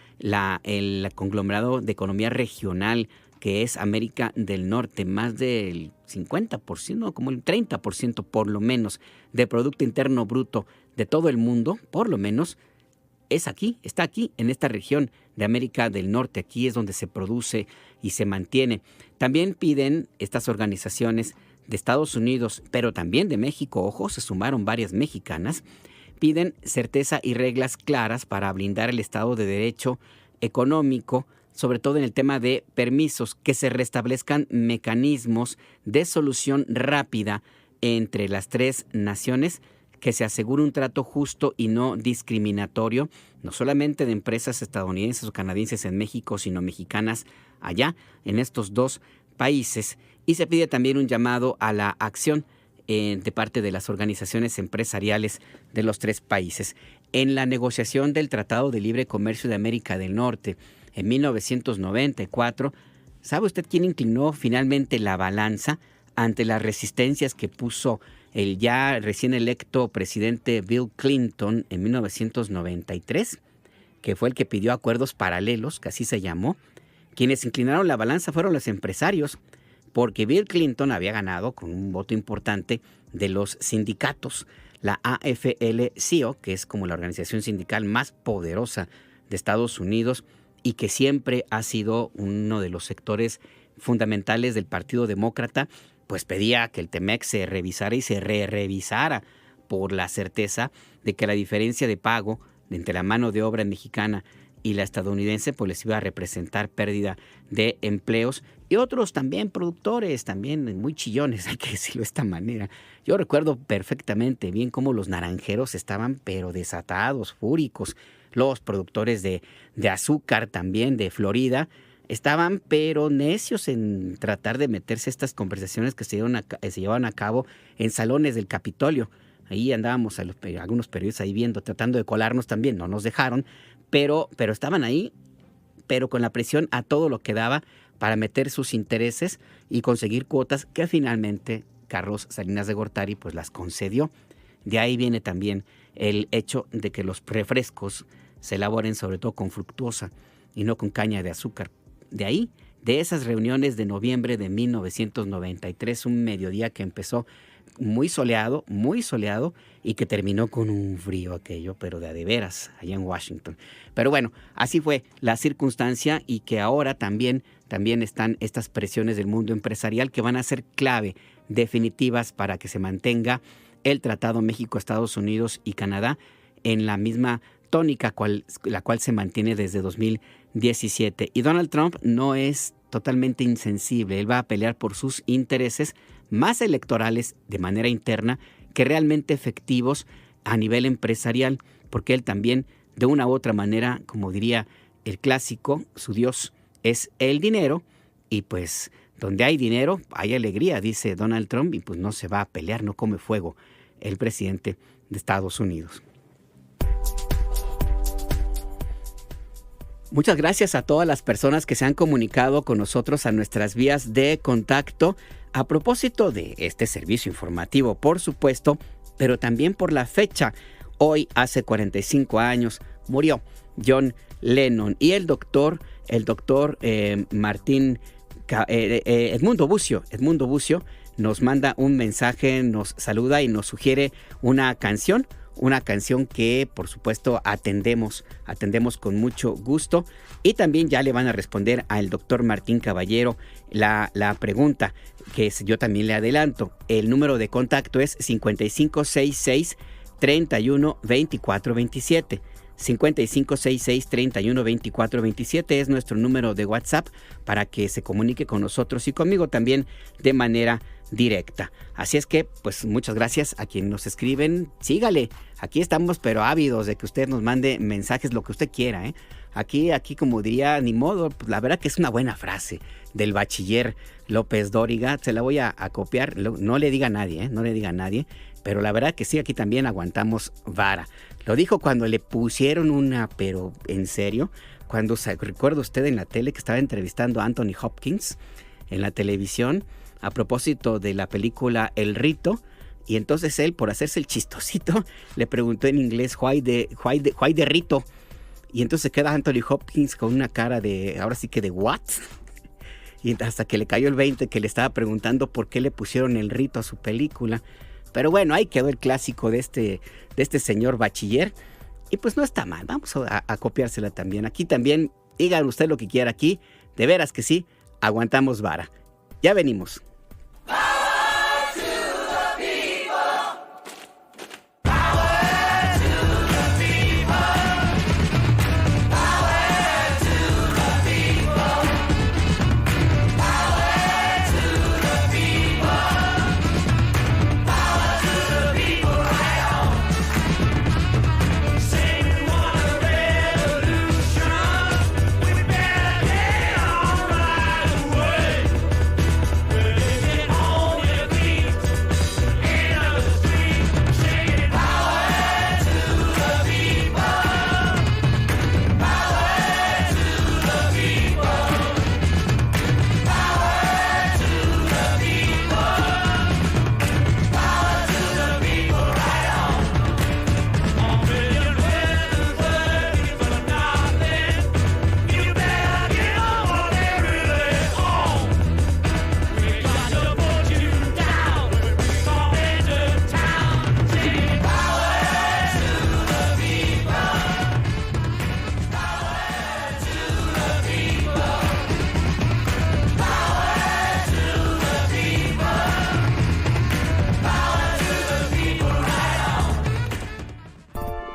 el conglomerado de economía regional que es América del Norte. Más del 50%, como el 30% por lo menos de Producto Interno Bruto de todo el mundo, por lo menos, está aquí, en esta región de América del Norte. Aquí es donde se produce y se mantiene. También piden estas organizaciones de Estados Unidos, pero también de México, ojo, se sumaron varias mexicanas, piden certeza y reglas claras para blindar el Estado de Derecho económico, sobre todo en el tema de permisos, que se restablezcan mecanismos de solución rápida entre las tres naciones, que se asegure un trato justo y no discriminatorio, no solamente de empresas estadounidenses o canadienses en México, sino mexicanas allá en estos dos países. Y se pide también un llamado a la acción de parte de las organizaciones empresariales de los tres países. En la negociación del Tratado de Libre Comercio de América del Norte en 1994, ¿sabe usted quién inclinó finalmente la balanza ante las resistencias que puso el ya recién electo presidente Bill Clinton en 1993, que fue el que pidió acuerdos paralelos, que así se llamó? Quienes inclinaron la balanza fueron los empresarios, porque Bill Clinton había ganado con un voto importante de los sindicatos. La AFL-CIO, que es como la organización sindical más poderosa de Estados Unidos y que siempre ha sido uno de los sectores fundamentales del Partido Demócrata, pues pedía que el TEMEC se revisara y se revisara por la certeza de que la diferencia de pago entre la mano de obra mexicana y la estadounidense pues les iba a representar pérdida de empleos, y otros también productores, también muy chillones, hay que decirlo de esta manera. Yo recuerdo perfectamente bien cómo los naranjeros estaban pero desatados, fúricos. Los productores de azúcar también de Florida estaban pero necios en tratar de meterse a estas conversaciones que se llevaban a cabo en salones del Capitolio. Ahí andábamos algunos periodistas ahí viendo, tratando de colarnos también, no nos dejaron, pero estaban ahí, pero con la presión a todo lo que daba para meter sus intereses y conseguir cuotas que finalmente Carlos Salinas de Gortari pues las concedió. De ahí viene también el hecho de que los refrescos se elaboren sobre todo con fructuosa y no con caña de azúcar. De ahí, de esas reuniones de noviembre de 1993, un mediodía que empezó muy soleado y que terminó con un frío aquello, pero de veras, allá en Washington. Pero bueno, así fue la circunstancia, y que ahora también están estas presiones del mundo empresarial que van a ser clave, definitivas, para que se mantenga el Tratado México, Estados Unidos y Canadá en la misma tónica la cual se mantiene desde 2017. Y Donald Trump no es totalmente insensible. Él va a pelear por sus intereses más electorales de manera interna que realmente efectivos a nivel empresarial, porque él también, de una u otra manera, como diría el clásico, su Dios es el dinero, y pues donde hay dinero hay alegría, dice Donald Trump, y pues no se va a pelear, no come fuego el presidente de Estados Unidos. Muchas gracias a todas las personas que se han comunicado con nosotros a nuestras vías de contacto a propósito de este servicio informativo, por supuesto, pero también por la fecha. Hoy, hace 45 años, murió John Lennon, y el doctor Edmundo Bucio nos manda un mensaje, nos saluda y nos sugiere una canción una canción que por supuesto atendemos con mucho gusto. Y también ya le van a responder al doctor Martín Caballero la pregunta que yo también le adelanto. El número de contacto es 5566-312427. 5566-312427 es nuestro número de WhatsApp para que se comunique con nosotros y conmigo también de manera directa. Así es que, pues muchas gracias a quienes nos escriben. Sígale, aquí estamos pero ávidos de que usted nos mande mensajes, lo que usted quiera, ¿eh? Aquí como diría, ni modo, pues la verdad que es una buena frase del bachiller López Dóriga. Se la voy a copiar, no le diga a nadie, no le diga a nadie, pero la verdad que sí, aquí también aguantamos vara. Lo dijo cuando le pusieron una, pero en serio, cuando recuerda usted en la tele que estaba entrevistando a Anthony Hopkins en la televisión a propósito de la película El Rito, y entonces él, por hacerse el chistosito, le preguntó en inglés why the Rito, y entonces queda Anthony Hopkins con una cara de, ahora sí que de what, y hasta que le cayó el 20 que le estaba preguntando por qué le pusieron El Rito a su película. Pero bueno, ahí quedó el clásico de este señor bachiller. Y pues no está mal, vamos a copiársela también. Aquí también, digan usted lo que quiera aquí. De veras que sí, aguantamos vara. Ya venimos.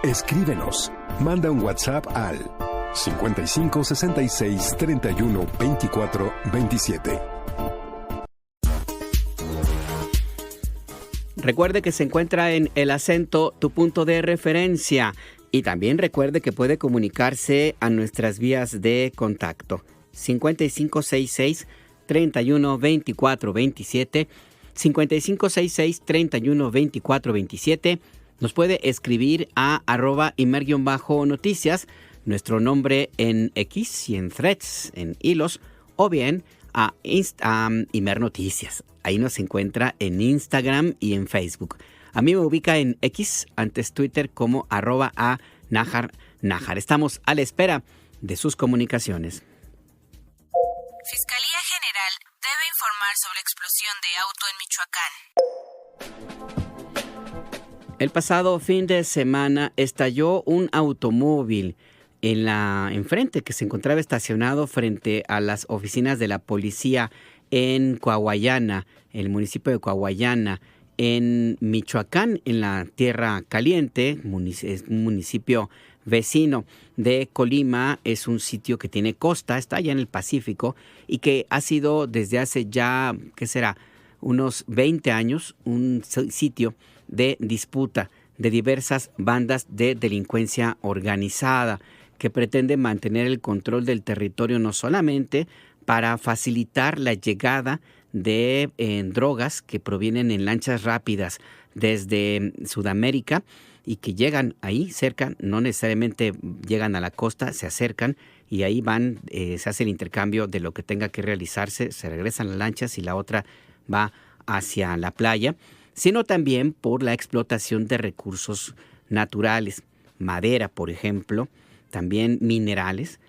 Escríbenos, manda un WhatsApp al 55 66 31 24 27. Recuerde que se encuentra en El Acento, tu punto de referencia. Y también recuerde que puede comunicarse a nuestras vías de contacto. 5566 31 24 27. 5566 31 24 27. Nos puede escribir a @imer_noticias, nuestro nombre en X y en Threads, en hilos, o bien a Imer Noticias. Ahí nos encuentra en Instagram y en Facebook. A mí me ubica en X, antes Twitter, como @Najar. Estamos a la espera de sus comunicaciones. Fiscalía General debe informar sobre explosión de auto en Michoacán. El pasado fin de semana estalló un automóvil enfrente que se encontraba estacionado frente a las oficinas de la policía en Coahuayana, el municipio de Coahuayana, en Michoacán, en la Tierra Caliente, es un municipio vecino de Colima. Es un sitio que tiene costa, está allá en el Pacífico y que ha sido desde hace ya, ¿qué será?, unos 20 años, un sitio de disputa de diversas bandas de delincuencia organizada que pretende mantener el control del territorio no solamente para facilitar la llegada de drogas que provienen en lanchas rápidas desde Sudamérica y que llegan ahí cerca, no necesariamente llegan a la costa, se acercan y ahí van, se hace el intercambio de lo que tenga que realizarse, se regresan las lanchas y la otra va hacia la playa, sino también por la explotación de recursos naturales, madera, por ejemplo, también minerales,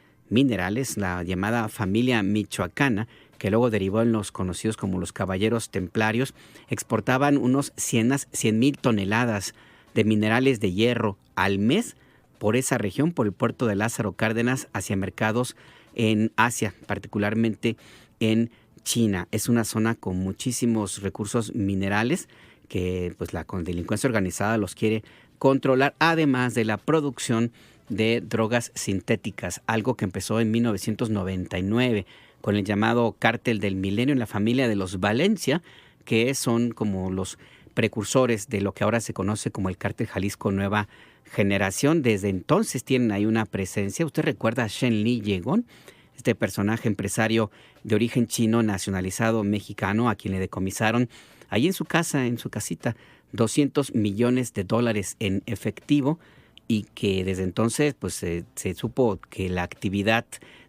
la llamada familia michoacana, que luego derivó en los conocidos como los caballeros templarios, exportaban unos 100,000 toneladas de minerales de hierro al mes por esa región, por el puerto de Lázaro Cárdenas, hacia mercados en Asia, particularmente en China. Es una zona con muchísimos recursos minerales que pues la delincuencia organizada los quiere controlar, además de la producción de drogas sintéticas, algo que empezó en 1999 con el llamado Cártel del Milenio en la familia de los Valencia, que son como los precursores de lo que ahora se conoce como el Cártel Jalisco Nueva Generación. Desde entonces tienen ahí una presencia. ¿Usted recuerda a Shen Li Yegon? Este personaje empresario de origen chino nacionalizado mexicano, a quien le decomisaron ahí en su casa, en su casita, $200 millones en efectivo, y que desde entonces pues se supo que la actividad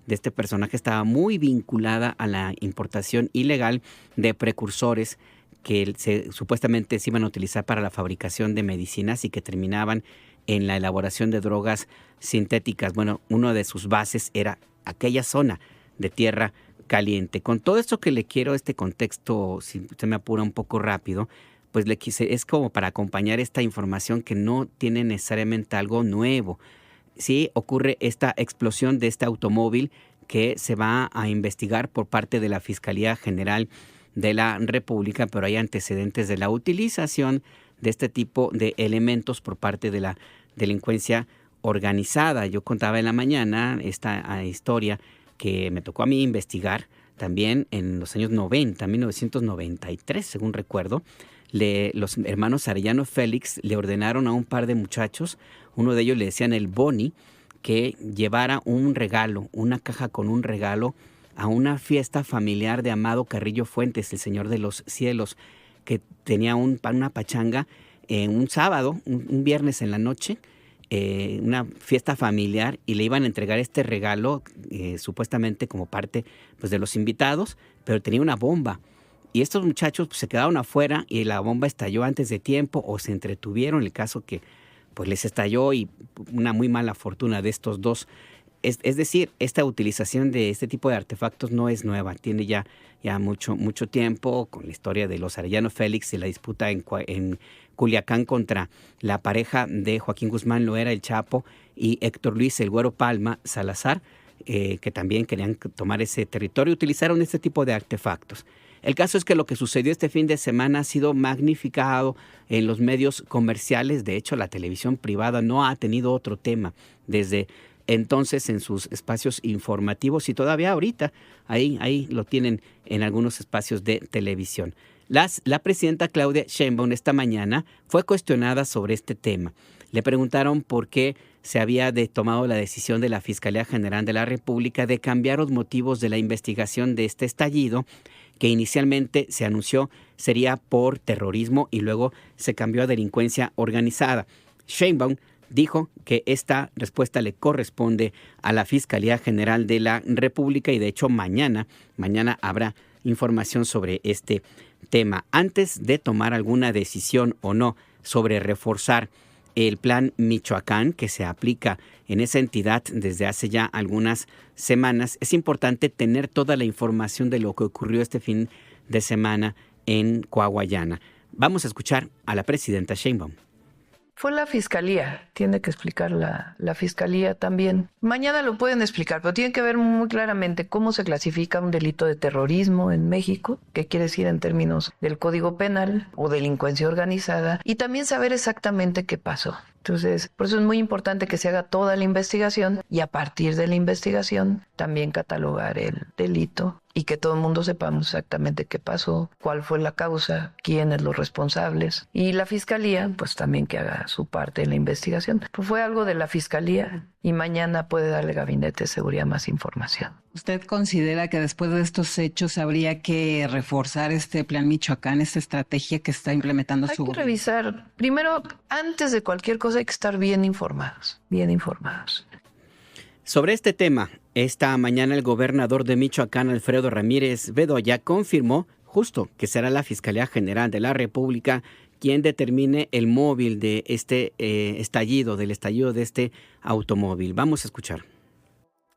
de este personaje estaba muy vinculada a la importación ilegal de precursores que supuestamente se iban a utilizar para la fabricación de medicinas y que terminaban en la elaboración de drogas sintéticas. Bueno, uno de sus bases era aquella zona de Tierra Caliente. Con todo esto que le quiero, este contexto, si usted me apura un poco rápido, pues es como para acompañar esta información que no tiene necesariamente algo nuevo. Sí, ocurre esta explosión de este automóvil que se va a investigar por parte de la Fiscalía General de la República, pero hay antecedentes de la utilización de este tipo de elementos por parte de la delincuencia organizada. Yo contaba en la mañana esta historia que me tocó a mí investigar también en los años 90, 1993, según recuerdo. Los hermanos Arellano Félix le ordenaron a un par de muchachos, uno de ellos le decían el Boni, que llevara un regalo, una caja con un regalo a una fiesta familiar de Amado Carrillo Fuentes, el Señor de los Cielos, que tenía una pachanga un sábado, un viernes en la noche, una fiesta familiar, y le iban a entregar este regalo supuestamente como parte pues, de los invitados, pero tenía una bomba. Y estos muchachos pues, se quedaron afuera y la bomba estalló antes de tiempo o se entretuvieron, el caso que pues, les estalló, y una muy mala fortuna de estos dos. Es decir, esta utilización de este tipo de artefactos no es nueva, tiene ya mucho tiempo, con la historia de los Arellano Félix y la disputa en Culiacán contra la pareja de Joaquín Guzmán Loera, el Chapo, y Héctor Luis, el Güero Palma Salazar, que también querían tomar ese territorio, utilizaron este tipo de artefactos. El caso es que lo que sucedió este fin de semana ha sido magnificado en los medios comerciales. De hecho, la televisión privada no ha tenido otro tema desde entonces en sus espacios informativos, y todavía ahorita ahí lo tienen en algunos espacios de televisión. La presidenta Claudia Sheinbaum esta mañana fue cuestionada sobre este tema. Le preguntaron por qué se había tomado la decisión de la Fiscalía General de la República de cambiar los motivos de la investigación de este estallido, que inicialmente se anunció sería por terrorismo y luego se cambió a delincuencia organizada. Sheinbaum dijo que esta respuesta le corresponde a la Fiscalía General de la República, y de hecho mañana habrá información sobre este tema. Antes de tomar alguna decisión o no sobre reforzar el plan Michoacán, que se aplica en esa entidad desde hace ya algunas semanas, es importante tener toda la información de lo que ocurrió este fin de semana en Coahuayana. Vamos a escuchar a la presidenta Sheinbaum. Fue la fiscalía, tiene que explicar la fiscalía también. Mañana lo pueden explicar, pero tiene que ver muy claramente cómo se clasifica un delito de terrorismo en México, qué quiere decir en términos del Código Penal o delincuencia organizada, y también saber exactamente qué pasó. Entonces, por eso es muy importante que se haga toda la investigación y a partir de la investigación también catalogar el delito y que todo el mundo sepamos exactamente qué pasó, cuál fue la causa, quiénes los responsables. Y la fiscalía, pues también que haga su parte en la investigación. Pues fue algo de la fiscalía y mañana puede darle el Gabinete de Seguridad más información. ¿Usted considera que después de estos hechos habría que reforzar este plan Michoacán, esta estrategia que está implementando su gobierno? Hay que revisar. Primero, antes de cualquier cosa hay que estar bien informados, bien informados. Sobre este tema, esta mañana el gobernador de Michoacán, Alfredo Ramírez Bedoya, confirmó justo que será la Fiscalía General de la República quien determine el móvil de este estallido de este automóvil. Vamos a escuchar.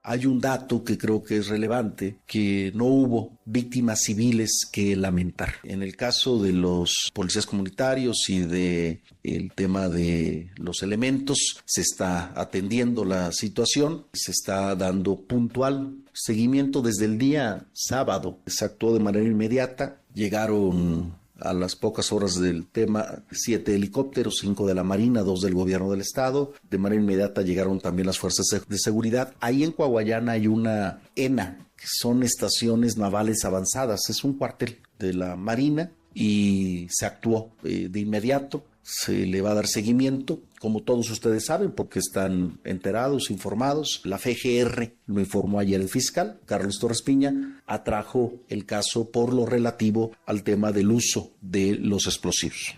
Hay un dato que creo que es relevante, que no hubo víctimas civiles que lamentar. En el caso de los policías comunitarios y de el tema de los elementos, se está atendiendo la situación, se está dando puntual seguimiento desde el día sábado. Se actuó de manera inmediata, llegaron a las pocas horas del tema 7 helicópteros, 5 de la Marina, 2 del gobierno del estado. De manera inmediata llegaron también las fuerzas de seguridad. Ahí en Coahuayana hay una ENA, que son estaciones navales avanzadas, es un cuartel de la Marina y se actuó de inmediato. Se le va a dar seguimiento, como todos ustedes saben, porque están enterados, informados. La FGR, lo informó ayer el fiscal, Carlos Torres Piña, atrajo el caso por lo relativo al tema del uso de los explosivos.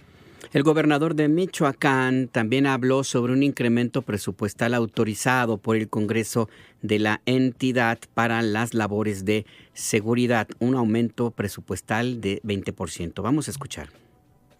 El gobernador de Michoacán también habló sobre un incremento presupuestal autorizado por el Congreso de la entidad para las labores de seguridad, un aumento presupuestal de 20%. Vamos a escuchar.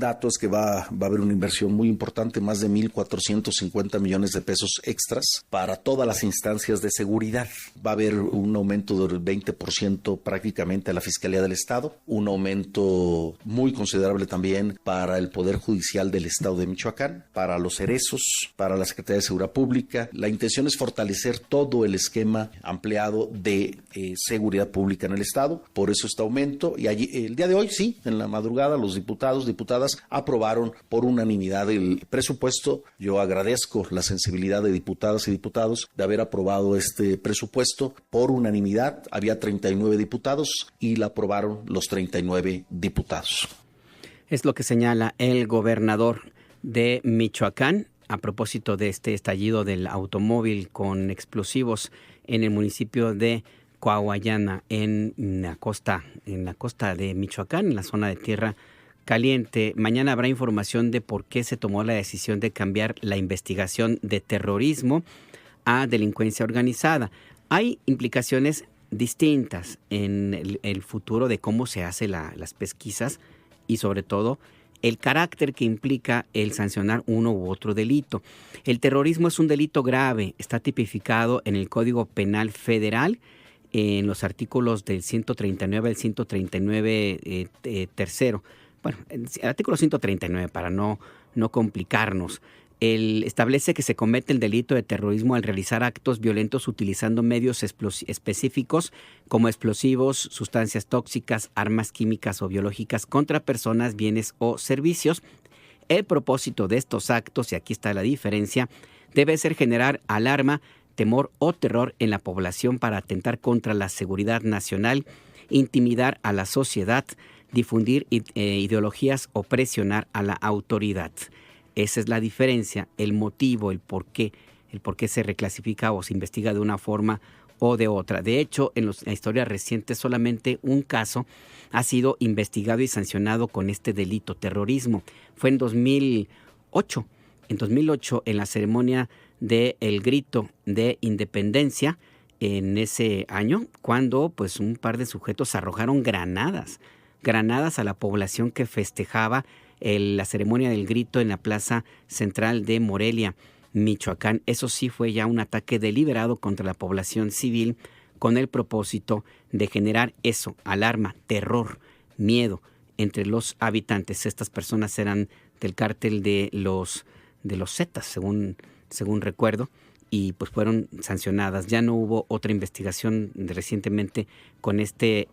Datos que va a haber una inversión muy importante, más de 1,450 millones de pesos extras para todas las instancias de seguridad. Va a haber un aumento del 20% prácticamente a la Fiscalía del Estado, un aumento muy considerable también para el Poder Judicial del Estado de Michoacán, para los cerezos, para la Secretaría de Seguridad Pública. La intención es fortalecer todo el esquema ampliado de seguridad pública en el Estado, por eso este aumento. Y allí, el día de hoy, sí, en la madrugada, los diputadas aprobaron por unanimidad el presupuesto. Yo agradezco la sensibilidad de diputadas y diputados de haber aprobado este presupuesto por unanimidad. Había 39 diputados y la aprobaron los 39 diputados. Es lo que señala el gobernador de Michoacán a propósito de este estallido del automóvil con explosivos en el municipio de Coahuayana, en la costa de Michoacán, en la zona de Tierra Caliente. Mañana habrá información de por qué se tomó la decisión de cambiar la investigación de terrorismo a delincuencia organizada. Hay implicaciones distintas en el futuro de cómo se hacen las pesquisas y sobre todo el carácter que implica el sancionar uno u otro delito. El terrorismo es un delito grave, está tipificado en el Código Penal Federal, en los artículos del 139 al 139 tercero. Bueno, el artículo 139, para no complicarnos, establece que se comete el delito de terrorismo al realizar actos violentos utilizando medios específicos como explosivos, sustancias tóxicas, armas químicas o biológicas contra personas, bienes o servicios. El propósito de estos actos, y aquí está la diferencia, debe ser generar alarma, temor o terror en la población para atentar contra la seguridad nacional, intimidar a la sociedad, difundir ideologías o presionar a la autoridad. Esa es la diferencia, el motivo, el por qué se reclasifica o se investiga de una forma o de otra. De hecho, en la historia reciente solamente un caso ha sido investigado y sancionado con este delito, terrorismo. Fue en 2008. En 2008, en la ceremonia del Grito de Independencia, en ese año, cuando pues un par de sujetos arrojaron granadas a la población que festejaba la ceremonia del grito en la plaza central de Morelia, Michoacán. Eso sí fue ya un ataque deliberado contra la población civil con el propósito de generar eso, alarma, terror, miedo entre los habitantes. Estas personas eran del cártel de los Zetas, según recuerdo, y pues fueron sancionadas. Ya no hubo otra investigación recientemente con este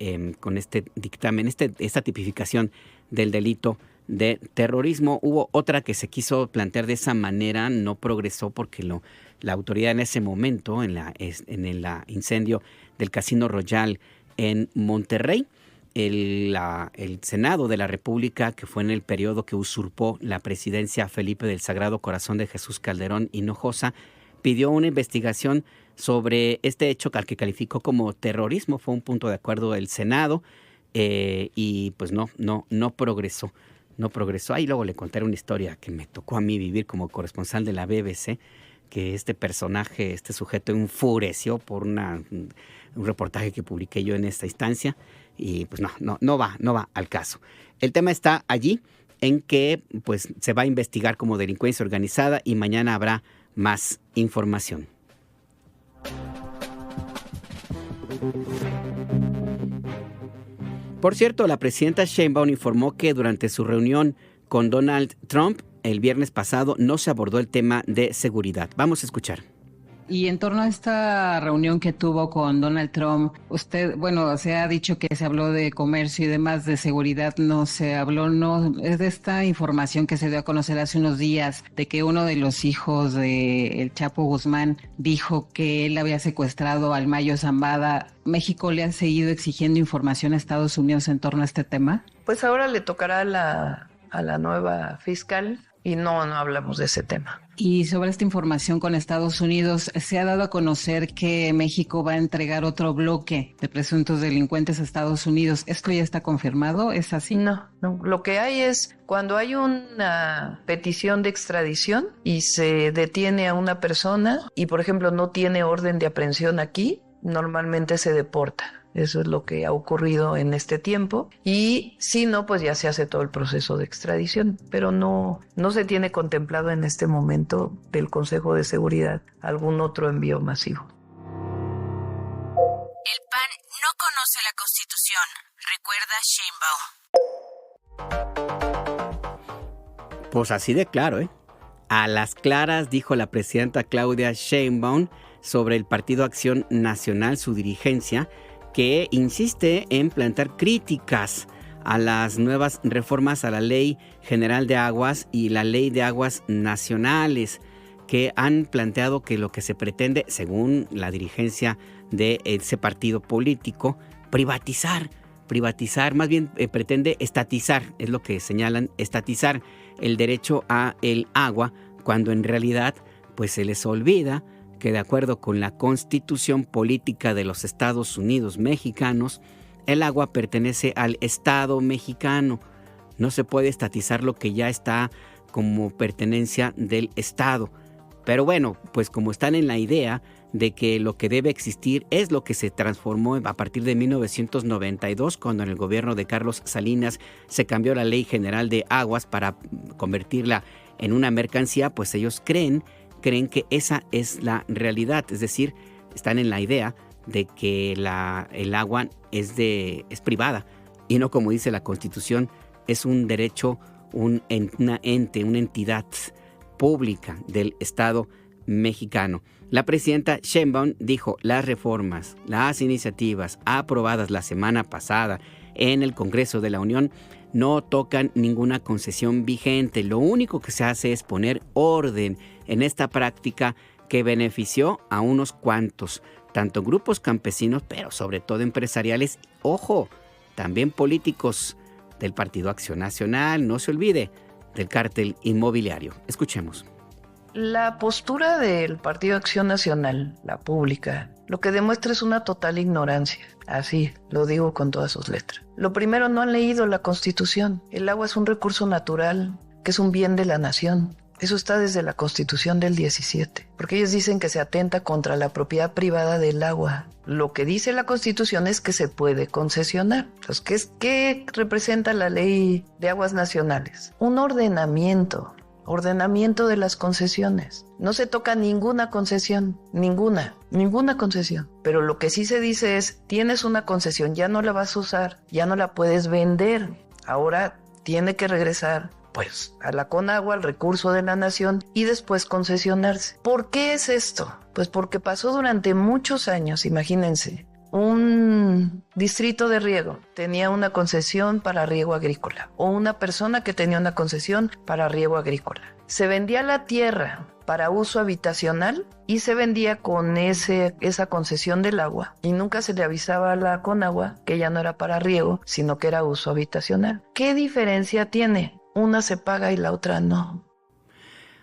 dictamen, esta tipificación del delito de terrorismo. Hubo otra que se quiso plantear de esa manera, no progresó porque la autoridad en ese momento, en el incendio del Casino Royal en Monterrey, el Senado de la República, que fue en el periodo que usurpó la presidencia Felipe del Sagrado Corazón de Jesús Calderón Hinojosa, pidió una investigación sobre este hecho al que calificó como terrorismo. Fue un punto de acuerdo del Senado y pues no progresó. No progresó. Ahí luego le contaré una historia que me tocó a mí vivir como corresponsal de la BBC, que este personaje, este sujeto enfureció por un reportaje que publiqué yo en esta instancia y pues no va al caso. El tema está allí en que pues se va a investigar como delincuencia organizada y mañana habrá más información. Por cierto, la presidenta Sheinbaum informó que durante su reunión con Donald Trump el viernes pasado no se abordó el tema de seguridad. Vamos a escuchar. Y en torno a esta reunión que tuvo con Donald Trump, se ha dicho que se habló de comercio y demás, de seguridad no se habló, no es de esta información que se dio a conocer hace unos días de que uno de los hijos de el Chapo Guzmán dijo que él había secuestrado al Mayo Zambada. ¿México le ha seguido exigiendo información a Estados Unidos en torno a este tema? Pues ahora le tocará a la nueva fiscal y no hablamos de ese tema. Y sobre esta información con Estados Unidos, se ha dado a conocer que México va a entregar otro bloque de presuntos delincuentes a Estados Unidos. ¿Esto ya está confirmado? ¿Es así? No. Lo que hay es cuando hay una petición de extradición y se detiene a una persona y, por ejemplo, no tiene orden de aprehensión aquí, normalmente se deporta. Eso es lo que ha ocurrido en este tiempo. Y si no, pues ya se hace todo el proceso de extradición. Pero no se tiene contemplado en este momento del Consejo de Seguridad algún otro envío masivo. El PAN no conoce la Constitución, recuerda Sheinbaum. Pues así de claro, ¿eh? A las claras dijo la presidenta Claudia Sheinbaum sobre el Partido Acción Nacional, su dirigencia, que insiste en plantear críticas a las nuevas reformas a la Ley General de Aguas y la Ley de Aguas Nacionales, que han planteado que lo que se pretende, según la dirigencia de ese partido político, privatizar, más bien pretende estatizar, es lo que señalan, estatizar el derecho a el agua, cuando en realidad pues se les olvida que de acuerdo con la Constitución Política de los Estados Unidos Mexicanos, el agua pertenece al Estado mexicano. No se puede estatizar lo que ya está como pertenencia del Estado. Pero bueno, pues como están en la idea de que lo que debe existir es lo que se transformó a partir de 1992, cuando en el gobierno de Carlos Salinas se cambió la Ley General de Aguas para convertirla en una mercancía, pues ellos creen que esa es la realidad, es decir, están en la idea de que el agua es privada y no, como dice la Constitución, es un derecho, una entidad pública del Estado mexicano. La presidenta Sheinbaum dijo: las reformas, las iniciativas aprobadas la semana pasada en el Congreso de la Unión no tocan ninguna concesión vigente. Lo único que se hace es poner orden en esta práctica que benefició a unos cuantos, tanto grupos campesinos, pero sobre todo empresariales, ojo, también políticos del Partido Acción Nacional, no se olvide, del cártel inmobiliario. Escuchemos. La postura del Partido Acción Nacional, la pública, lo que demuestra es una total ignorancia. Así lo digo con todas sus letras. Lo primero, no han leído la Constitución. El agua es un recurso natural, que es un bien de la nación. Eso está desde la Constitución del 17, porque ellos dicen que se atenta contra la propiedad privada del agua. Lo que dice la Constitución es que se puede concesionar. Entonces, ¿qué representa la Ley de Aguas Nacionales? Un ordenamiento de las concesiones. No se toca ninguna concesión, ninguna concesión. Pero lo que sí se dice es, tienes una concesión, ya no la vas a usar, ya no la puedes vender. Ahora tiene que regresar pues a la Conagua, al recurso de la nación, y después concesionarse. ¿Por qué es esto? Pues porque pasó durante muchos años, imagínense, un distrito de riego tenía una concesión para riego agrícola, o una persona que tenía una concesión para riego agrícola. Se vendía la tierra para uso habitacional y se vendía con esa concesión del agua, y nunca se le avisaba a la Conagua que ya no era para riego, sino que era uso habitacional. ¿Qué diferencia tiene? Una se paga y la otra no.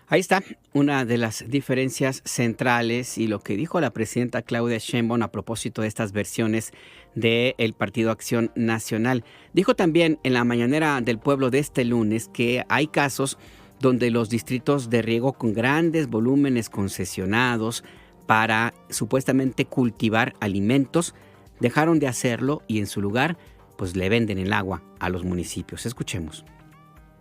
Ahí está una de las diferencias centrales y lo que dijo la presidenta Claudia Sheinbaum a propósito de estas versiones del Partido Acción Nacional. Dijo también en la mañanera del pueblo de este lunes que hay casos donde los distritos de riego con grandes volúmenes concesionados para supuestamente cultivar alimentos dejaron de hacerlo y en su lugar pues le venden el agua a los municipios. Escuchemos.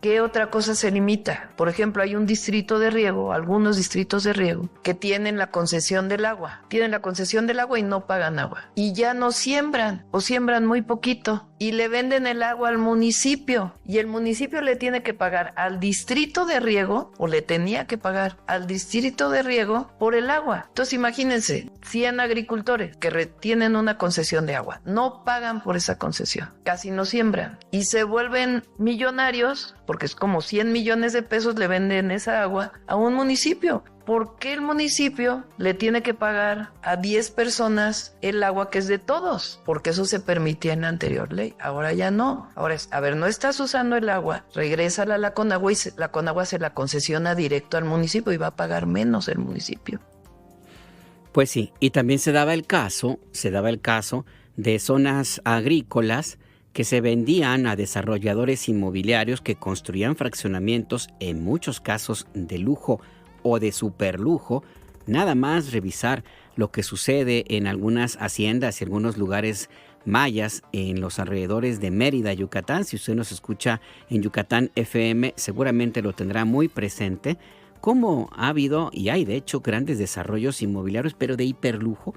¿Qué otra cosa se limita? Por ejemplo, hay un distrito de riego, algunos distritos de riego, que tienen la concesión del agua. Tienen la concesión del agua y no pagan agua. Y ya no siembran, o siembran muy poquito, y le venden el agua al municipio. Y el municipio le tiene que pagar al distrito de riego, o le tenía que pagar al distrito de riego por el agua. Entonces imagínense, 100 agricultores que retienen una concesión de agua, no pagan por esa concesión, casi no siembran, y se vuelven millonarios, porque es como 100 millones de pesos le venden esa agua a un municipio. ¿Por qué el municipio le tiene que pagar a 10 personas el agua que es de todos? Porque eso se permitía en la anterior ley. Ahora ya no. Ahora es, a ver, no estás usando el agua, regrésala a la Conagua y la Conagua se la concesiona directo al municipio y va a pagar menos el municipio. Pues sí, y también se daba el caso de zonas agrícolas que se vendían a desarrolladores inmobiliarios que construían fraccionamientos, en muchos casos de lujo o de superlujo. Nada más revisar lo que sucede en algunas haciendas y algunos lugares mayas en los alrededores de Mérida, Yucatán. Si usted nos escucha en Yucatán FM, seguramente lo tendrá muy presente. Cómo ha habido y hay de hecho grandes desarrollos inmobiliarios, pero de hiperlujo,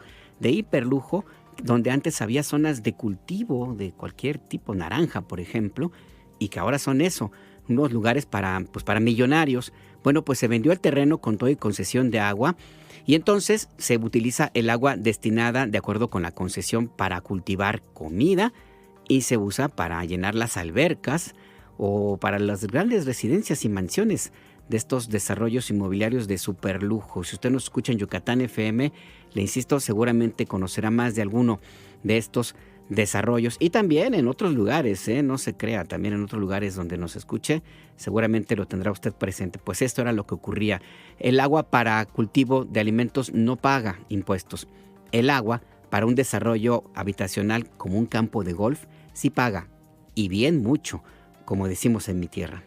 donde antes había zonas de cultivo de cualquier tipo, naranja por ejemplo, y que ahora son eso, unos lugares para millonarios. Bueno, pues se vendió el terreno con todo y concesión de agua, y entonces se utiliza el agua destinada de acuerdo con la concesión para cultivar comida, y se usa para llenar las albercas o para las grandes residencias y mansiones de estos desarrollos inmobiliarios de superlujo. Si usted nos escucha en Yucatán FM, le insisto, seguramente conocerá más de alguno de estos desarrollos, y también en otros lugares, no se crea, también en otros lugares donde nos escuche, seguramente lo tendrá usted presente. Pues esto era lo que ocurría. El agua para cultivo de alimentos no paga impuestos. El agua para un desarrollo habitacional como un campo de golf sí paga, y bien mucho, como decimos en mi tierra.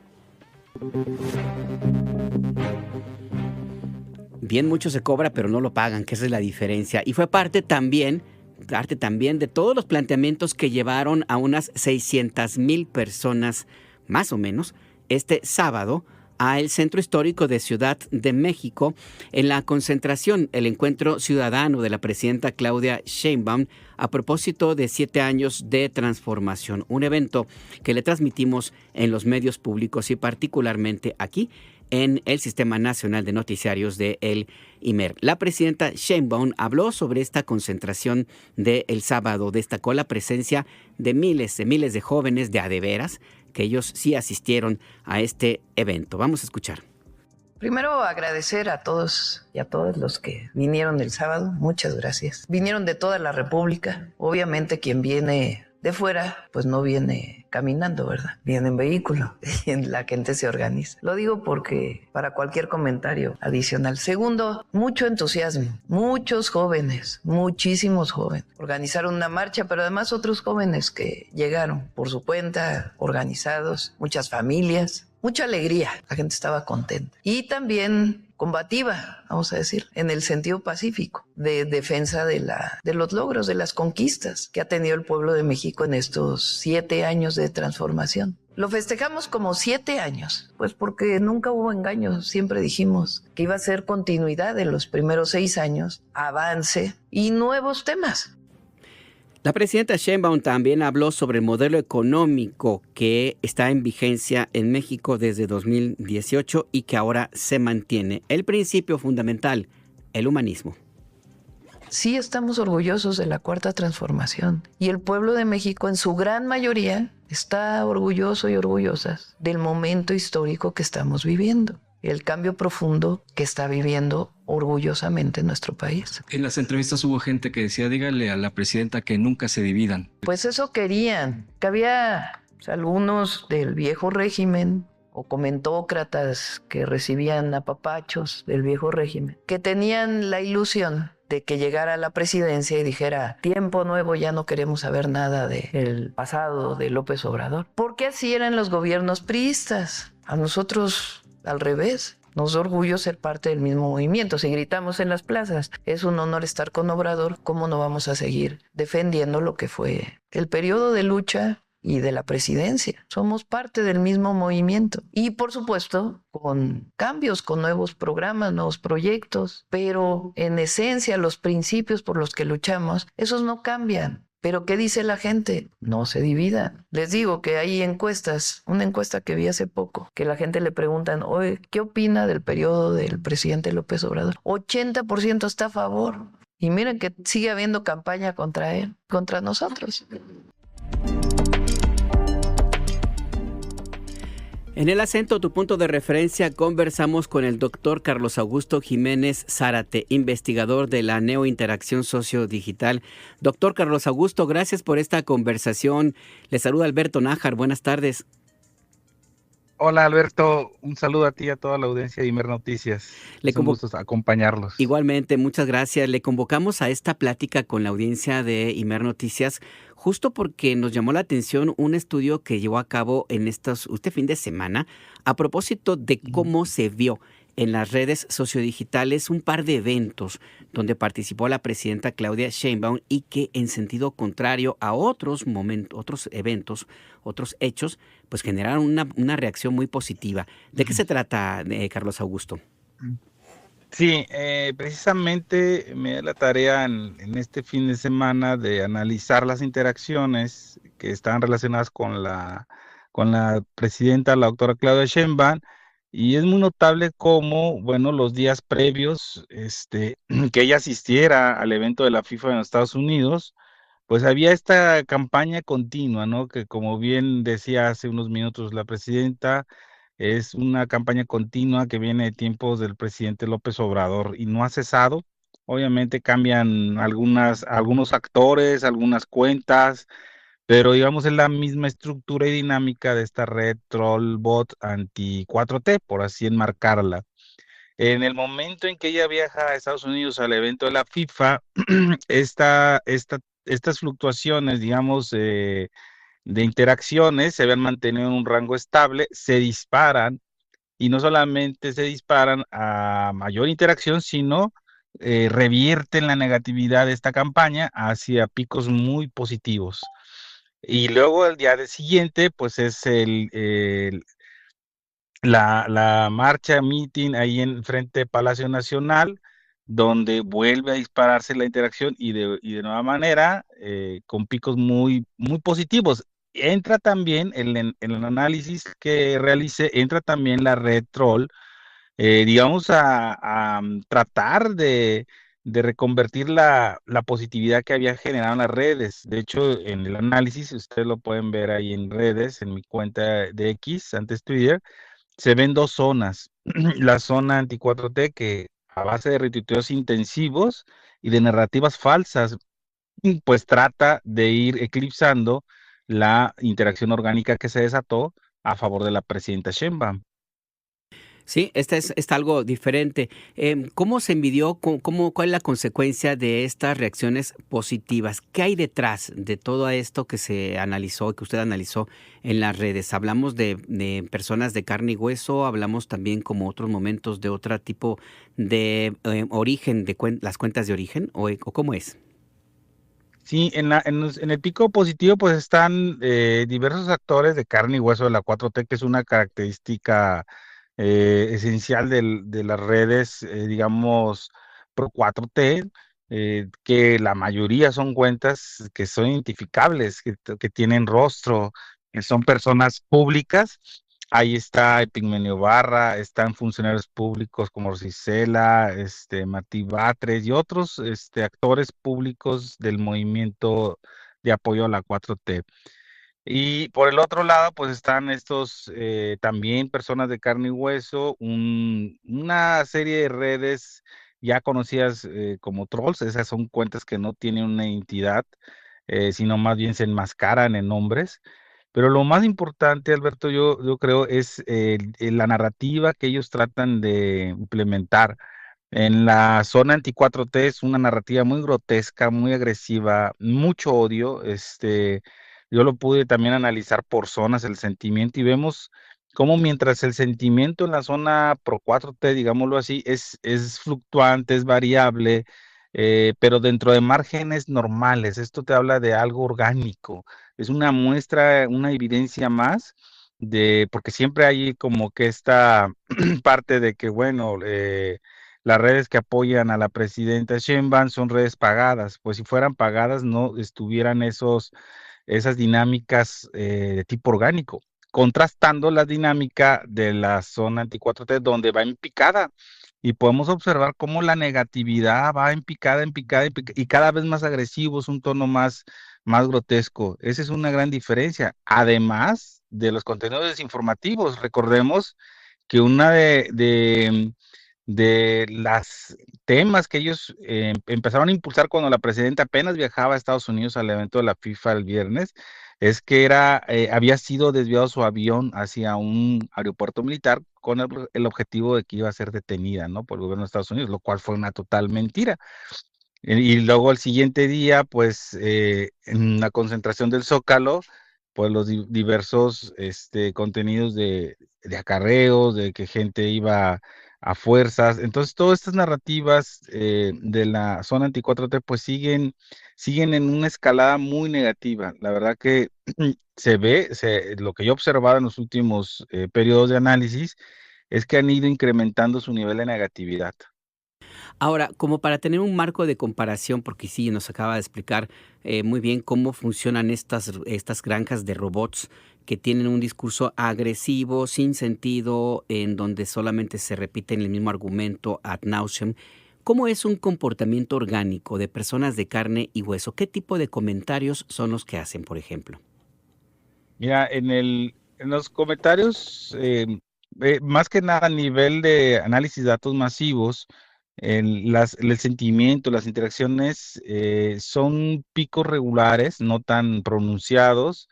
Bien mucho se cobra, pero no lo pagan, que esa es la diferencia. Y fue parte también de todos los planteamientos que llevaron a unas 600,000 personas, más o menos, este sábado al Centro Histórico de Ciudad de México en la concentración, el encuentro ciudadano de la presidenta Claudia Sheinbaum a propósito de 7 años de transformación, un evento que le transmitimos en los medios públicos y particularmente aquí en el Sistema Nacional de Noticiarios de el IMER. La presidenta Sheinbaum habló sobre esta concentración del sábado, destacó la presencia de miles de jóvenes de a de veras, que ellos sí asistieron a este evento. Vamos a escuchar. Primero agradecer a todos y a todas los que vinieron el sábado. Muchas gracias. Vinieron de toda la República. Obviamente quien viene de fuera, pues no viene caminando, ¿verdad? Viene en vehículo y la gente se organiza. Lo digo porque para cualquier comentario adicional. Segundo, mucho entusiasmo, muchos jóvenes, muchísimos jóvenes. Organizaron una marcha, pero además otros jóvenes que llegaron por su cuenta, organizados, muchas familias. Mucha alegría, la gente estaba contenta. Y también combativa, vamos a decir, en el sentido pacífico, de defensa de los logros, de las conquistas que ha tenido el pueblo de México en estos 7 años de transformación. Lo festejamos como 7 años, pues porque nunca hubo engaños, siempre dijimos que iba a ser continuidad de los primeros 6 años, avance y nuevos temas. La presidenta Sheinbaum también habló sobre el modelo económico que está en vigencia en México desde 2018 y que ahora se mantiene. El principio fundamental, el humanismo. Sí estamos orgullosos de la Cuarta Transformación y el pueblo de México en su gran mayoría está orgulloso y orgullosas del momento histórico que estamos viviendo. El cambio profundo que está viviendo orgullosamente nuestro país. En las entrevistas hubo gente que decía, dígale a la presidenta que nunca se dividan. Pues eso querían, que había algunos del viejo régimen o comentócratas que recibían apapachos del viejo régimen, que tenían la ilusión de que llegara a la presidencia y dijera, tiempo nuevo, ya no queremos saber nada del pasado de López Obrador. Porque así eran los gobiernos priistas. A nosotros al revés, nos da orgullo ser parte del mismo movimiento. Si gritamos en las plazas, es un honor estar con Obrador, ¿cómo no vamos a seguir defendiendo lo que fue el periodo de lucha y de la presidencia. Somos parte del mismo movimiento. Y por supuesto, con cambios, con nuevos programas, nuevos proyectos, pero en esencia los principios por los que luchamos, esos no cambian. Pero ¿qué dice la gente? No se dividan. Les digo que hay encuestas, una encuesta que vi hace poco, que la gente le preguntan, oye, ¿qué opina del periodo del presidente López Obrador? 80% está a favor. Y miren que sigue habiendo campaña contra él, contra nosotros. En el acento, tu punto de referencia, conversamos con el doctor Carlos Augusto Jiménez Zárate, investigador de la neointeracción sociodigital. Doctor Carlos Augusto, gracias por esta conversación. Le saluda Alberto Nájar. Buenas tardes. Hola Alberto, un saludo a ti y a toda la audiencia de Imer Noticias. Es un gusto acompañarlos. Igualmente, muchas gracias. Le convocamos a esta plática con la audiencia de Imer Noticias justo porque nos llamó la atención un estudio que llevó a cabo en este fin de semana a propósito de cómo se vio en las redes sociodigitales un par de eventos donde participó la presidenta Claudia Sheinbaum y que en sentido contrario a otros eventos, otros hechos, pues generaron una reacción muy positiva. ¿De qué se trata, Carlos Augusto? Sí, precisamente me da la tarea en este fin de semana de analizar las interacciones que están relacionadas con la presidenta, la doctora Claudia Sheinbaum, y es muy notable cómo, bueno, los días previos, que ella asistiera al evento de la FIFA en los Estados Unidos, pues había esta campaña continua, ¿no? Que como bien decía hace unos minutos la presidenta, es una campaña continua que viene de tiempos del presidente López Obrador y no ha cesado. Obviamente cambian algunos actores, algunas cuentas, pero digamos es la misma estructura y dinámica de esta red trollbot anti 4T, por así enmarcarla. En el momento en que ella viaja a Estados Unidos al evento de la FIFA, estas fluctuaciones, digamos, de interacciones se habían mantenido en un rango estable, se disparan, y no solamente se disparan a mayor interacción, sino revierten la negatividad de esta campaña hacia picos muy positivos. Y luego el día siguiente, pues es la marcha, meeting ahí en frente de Palacio Nacional, donde vuelve a dispararse la interacción y de nueva manera, con picos muy, muy positivos. Entra también en el análisis que realice, entra también la red troll, digamos, a tratar de reconvertir la positividad que había generado en las redes. De hecho, en el análisis, ustedes lo pueden ver ahí en redes, en mi cuenta de X, antes Twitter, se ven dos zonas. La zona anti 4T, que a base de retuiteos intensivos y de narrativas falsas, pues trata de ir eclipsando la interacción orgánica que se desató a favor de la presidenta Sheinbaum. Sí, está algo diferente. ¿Cómo se midió? ¿Cuál es la consecuencia de estas reacciones positivas? ¿Qué hay detrás de todo esto que se analizó, que usted analizó en las redes? ¿Hablamos de personas de carne y hueso? ¿Hablamos también como otros momentos de otro tipo de origen, las cuentas de origen? ¿O cómo es? Sí, en el pico positivo pues están diversos actores de carne y hueso de la 4T, que es una característica esencial de las redes, digamos, pro 4T, que la mayoría son cuentas que son identificables, que tienen rostro, que son personas públicas. Ahí está Epigmenio Barra, están funcionarios públicos como Rosicela, Martí Batres y otros actores públicos del movimiento de apoyo a la 4T. Y por el otro lado, pues están estos también personas de carne y hueso, una serie de redes ya conocidas como trolls. Esas son cuentas que no tienen una identidad, sino más bien se enmascaran en nombres. Pero lo más importante, Alberto, yo creo, es la narrativa que ellos tratan de implementar. En la zona anti 4T es una narrativa muy grotesca, muy agresiva, mucho odio. Yo lo pude también analizar por zonas, el sentimiento, y vemos cómo mientras el sentimiento en la zona pro 4T, digámoslo así, es fluctuante, es variable, pero dentro de márgenes normales. Esto te habla de algo orgánico, es una muestra, una evidencia más porque siempre hay como que esta parte de que, bueno, las redes que apoyan a la presidenta Sheinbaum son redes pagadas, pues si fueran pagadas no estuvieran esas dinámicas de tipo orgánico, contrastando la dinámica de la zona anti-4T donde va en picada. Y podemos observar cómo la negatividad va en picada, y cada vez más agresivo, es un tono más grotesco. Esa es una gran diferencia. Además de los contenidos desinformativos, recordemos que una de las temas que ellos empezaron a impulsar cuando la presidenta apenas viajaba a Estados Unidos al evento de la FIFA el viernes, es que había sido desviado su avión hacia un aeropuerto militar con el objetivo de que iba a ser detenida, ¿no?, por el gobierno de Estados Unidos, lo cual fue una total mentira. Y luego el siguiente día, pues, en la concentración del Zócalo, pues los diversos contenidos de acarreos, de que gente iba a fuerzas. Entonces, todas estas narrativas de la zona anti-4T, pues siguen en una escalada muy negativa. La verdad que lo que yo he observado en los últimos periodos de análisis es que han ido incrementando su nivel de negatividad. Ahora, como para tener un marco de comparación, porque sí, nos acaba de explicar muy bien cómo funcionan estas granjas de robots que tienen un discurso agresivo, sin sentido, en donde solamente se repiten el mismo argumento ad nauseam. ¿Cómo es un comportamiento orgánico de personas de carne y hueso? ¿Qué tipo de comentarios son los que hacen, por ejemplo? Mira, en los comentarios, más que nada a nivel de análisis de datos masivos, el sentimiento, las interacciones son picos regulares, no tan pronunciados.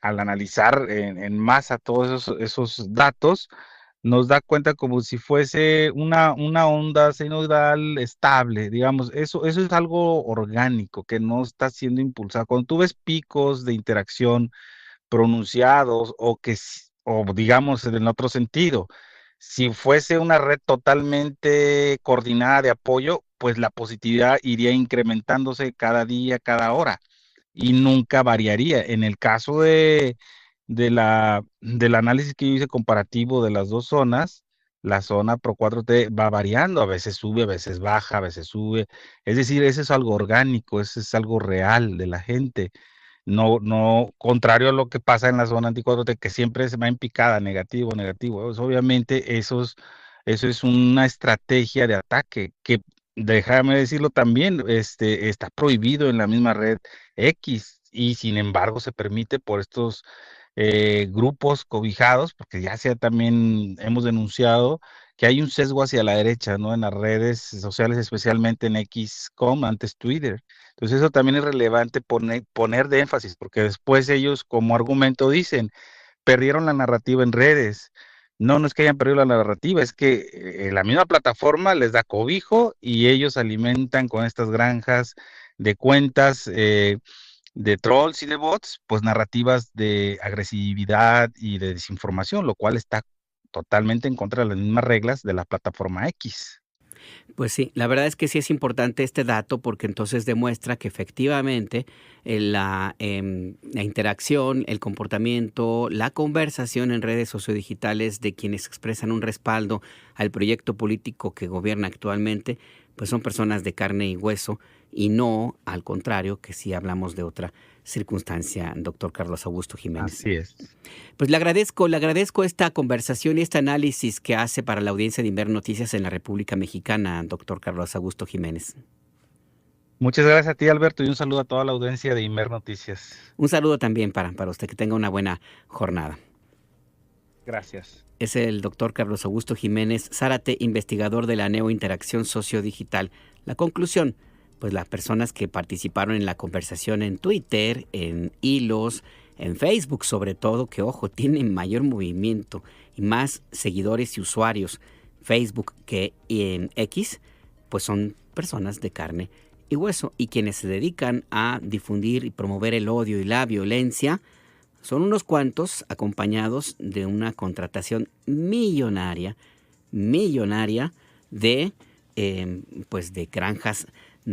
Al analizar en masa todos esos datos, nos da cuenta como si fuese una onda senoidal estable, digamos. Eso es algo orgánico que no está siendo impulsado. Cuando tú ves picos de interacción pronunciados o digamos en el otro sentido, si fuese una red totalmente coordinada de apoyo, pues la positividad iría incrementándose cada día, cada hora, y nunca variaría. En el caso del análisis que yo hice comparativo de las dos zonas, la zona Pro 4T va variando, a veces sube, a veces baja, a veces sube. Es decir, eso es algo orgánico, eso es algo real de la gente. No, contrario a lo que pasa en la zona anti-4T, que siempre se va en picada, negativo. Pues obviamente eso es una estrategia de ataque que, déjame decirlo también, está prohibido en la misma red X, y sin embargo se permite por estos grupos cobijados, porque también hemos denunciado que hay un sesgo hacia la derecha, ¿no?, en las redes sociales, especialmente en X.com, antes Twitter. Entonces eso también es relevante poner de énfasis, porque después ellos como argumento dicen, perdieron la narrativa en redes. No es que hayan perdido la narrativa, es que la misma plataforma les da cobijo y ellos alimentan con estas granjas de cuentas de trolls y de bots, pues narrativas de agresividad y de desinformación, lo cual está totalmente en contra de las mismas reglas de la plataforma X. Pues sí, la verdad es que sí es importante este dato, porque entonces demuestra que efectivamente la interacción, el comportamiento, la conversación en redes sociodigitales de quienes expresan un respaldo al proyecto político que gobierna actualmente, pues son personas de carne y hueso, y no al contrario, que sí hablamos de otra circunstancia, doctor Carlos Augusto Jiménez. Así es. Pues le agradezco esta conversación y este análisis que hace para la audiencia de Inmer Noticias en la República Mexicana, doctor Carlos Augusto Jiménez. Muchas gracias a ti, Alberto, y un saludo a toda la audiencia de Inmer Noticias. Un saludo también para usted, que tenga una buena jornada. Gracias. Es el doctor Carlos Augusto Jiménez Zárate, investigador de la Neointeracción Sociodigital. La conclusión: pues las personas que participaron en la conversación en Twitter, en hilos, en Facebook sobre todo, que ojo, tienen mayor movimiento y más seguidores y usuarios Facebook que en X, pues son personas de carne y hueso, y quienes se dedican a difundir y promover el odio y la violencia son unos cuantos, acompañados de una contratación millonaria de pues de granjas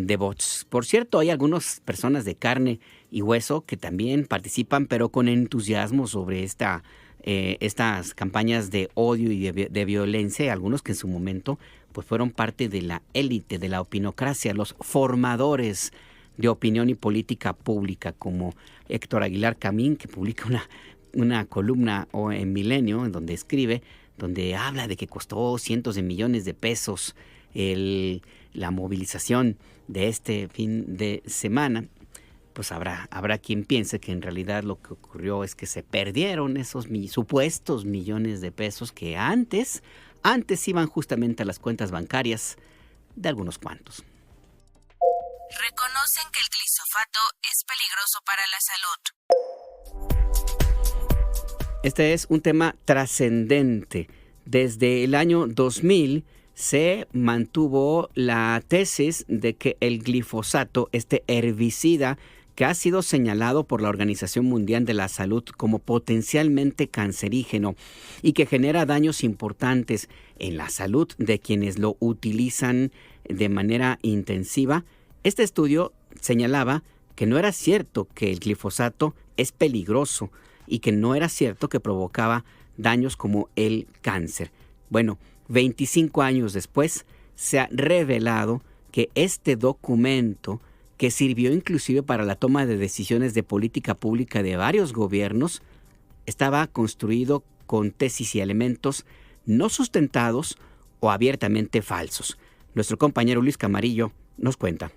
de bots. Por cierto, hay algunas personas de carne y hueso que también participan, pero con entusiasmo sobre estas campañas de odio y de violencia, algunos que en su momento pues fueron parte de la élite de la opinocracia, los formadores de opinión y política pública, como Héctor Aguilar Camín, que publica una columna en Milenio, en donde escribe, donde habla de que costó cientos de millones de pesos la movilización de este fin de semana. Pues habrá quien piense que en realidad lo que ocurrió es que se perdieron esos supuestos millones de pesos que antes iban justamente a las cuentas bancarias de algunos cuantos. Reconocen que el glifosato es peligroso para la salud. Este es un tema trascendente. Desde el año 2000 se mantuvo la tesis de que el glifosato, este herbicida que ha sido señalado por la Organización Mundial de la Salud como potencialmente cancerígeno y que genera daños importantes en la salud de quienes lo utilizan de manera intensiva, este estudio señalaba que no era cierto que el glifosato es peligroso y que no era cierto que provocaba daños como el cáncer. Bueno, 25 años después se ha revelado que este documento, que sirvió inclusive para la toma de decisiones de política pública de varios gobiernos, estaba construido con tesis y elementos no sustentados o abiertamente falsos. Nuestro compañero Luis Camarillo nos cuenta.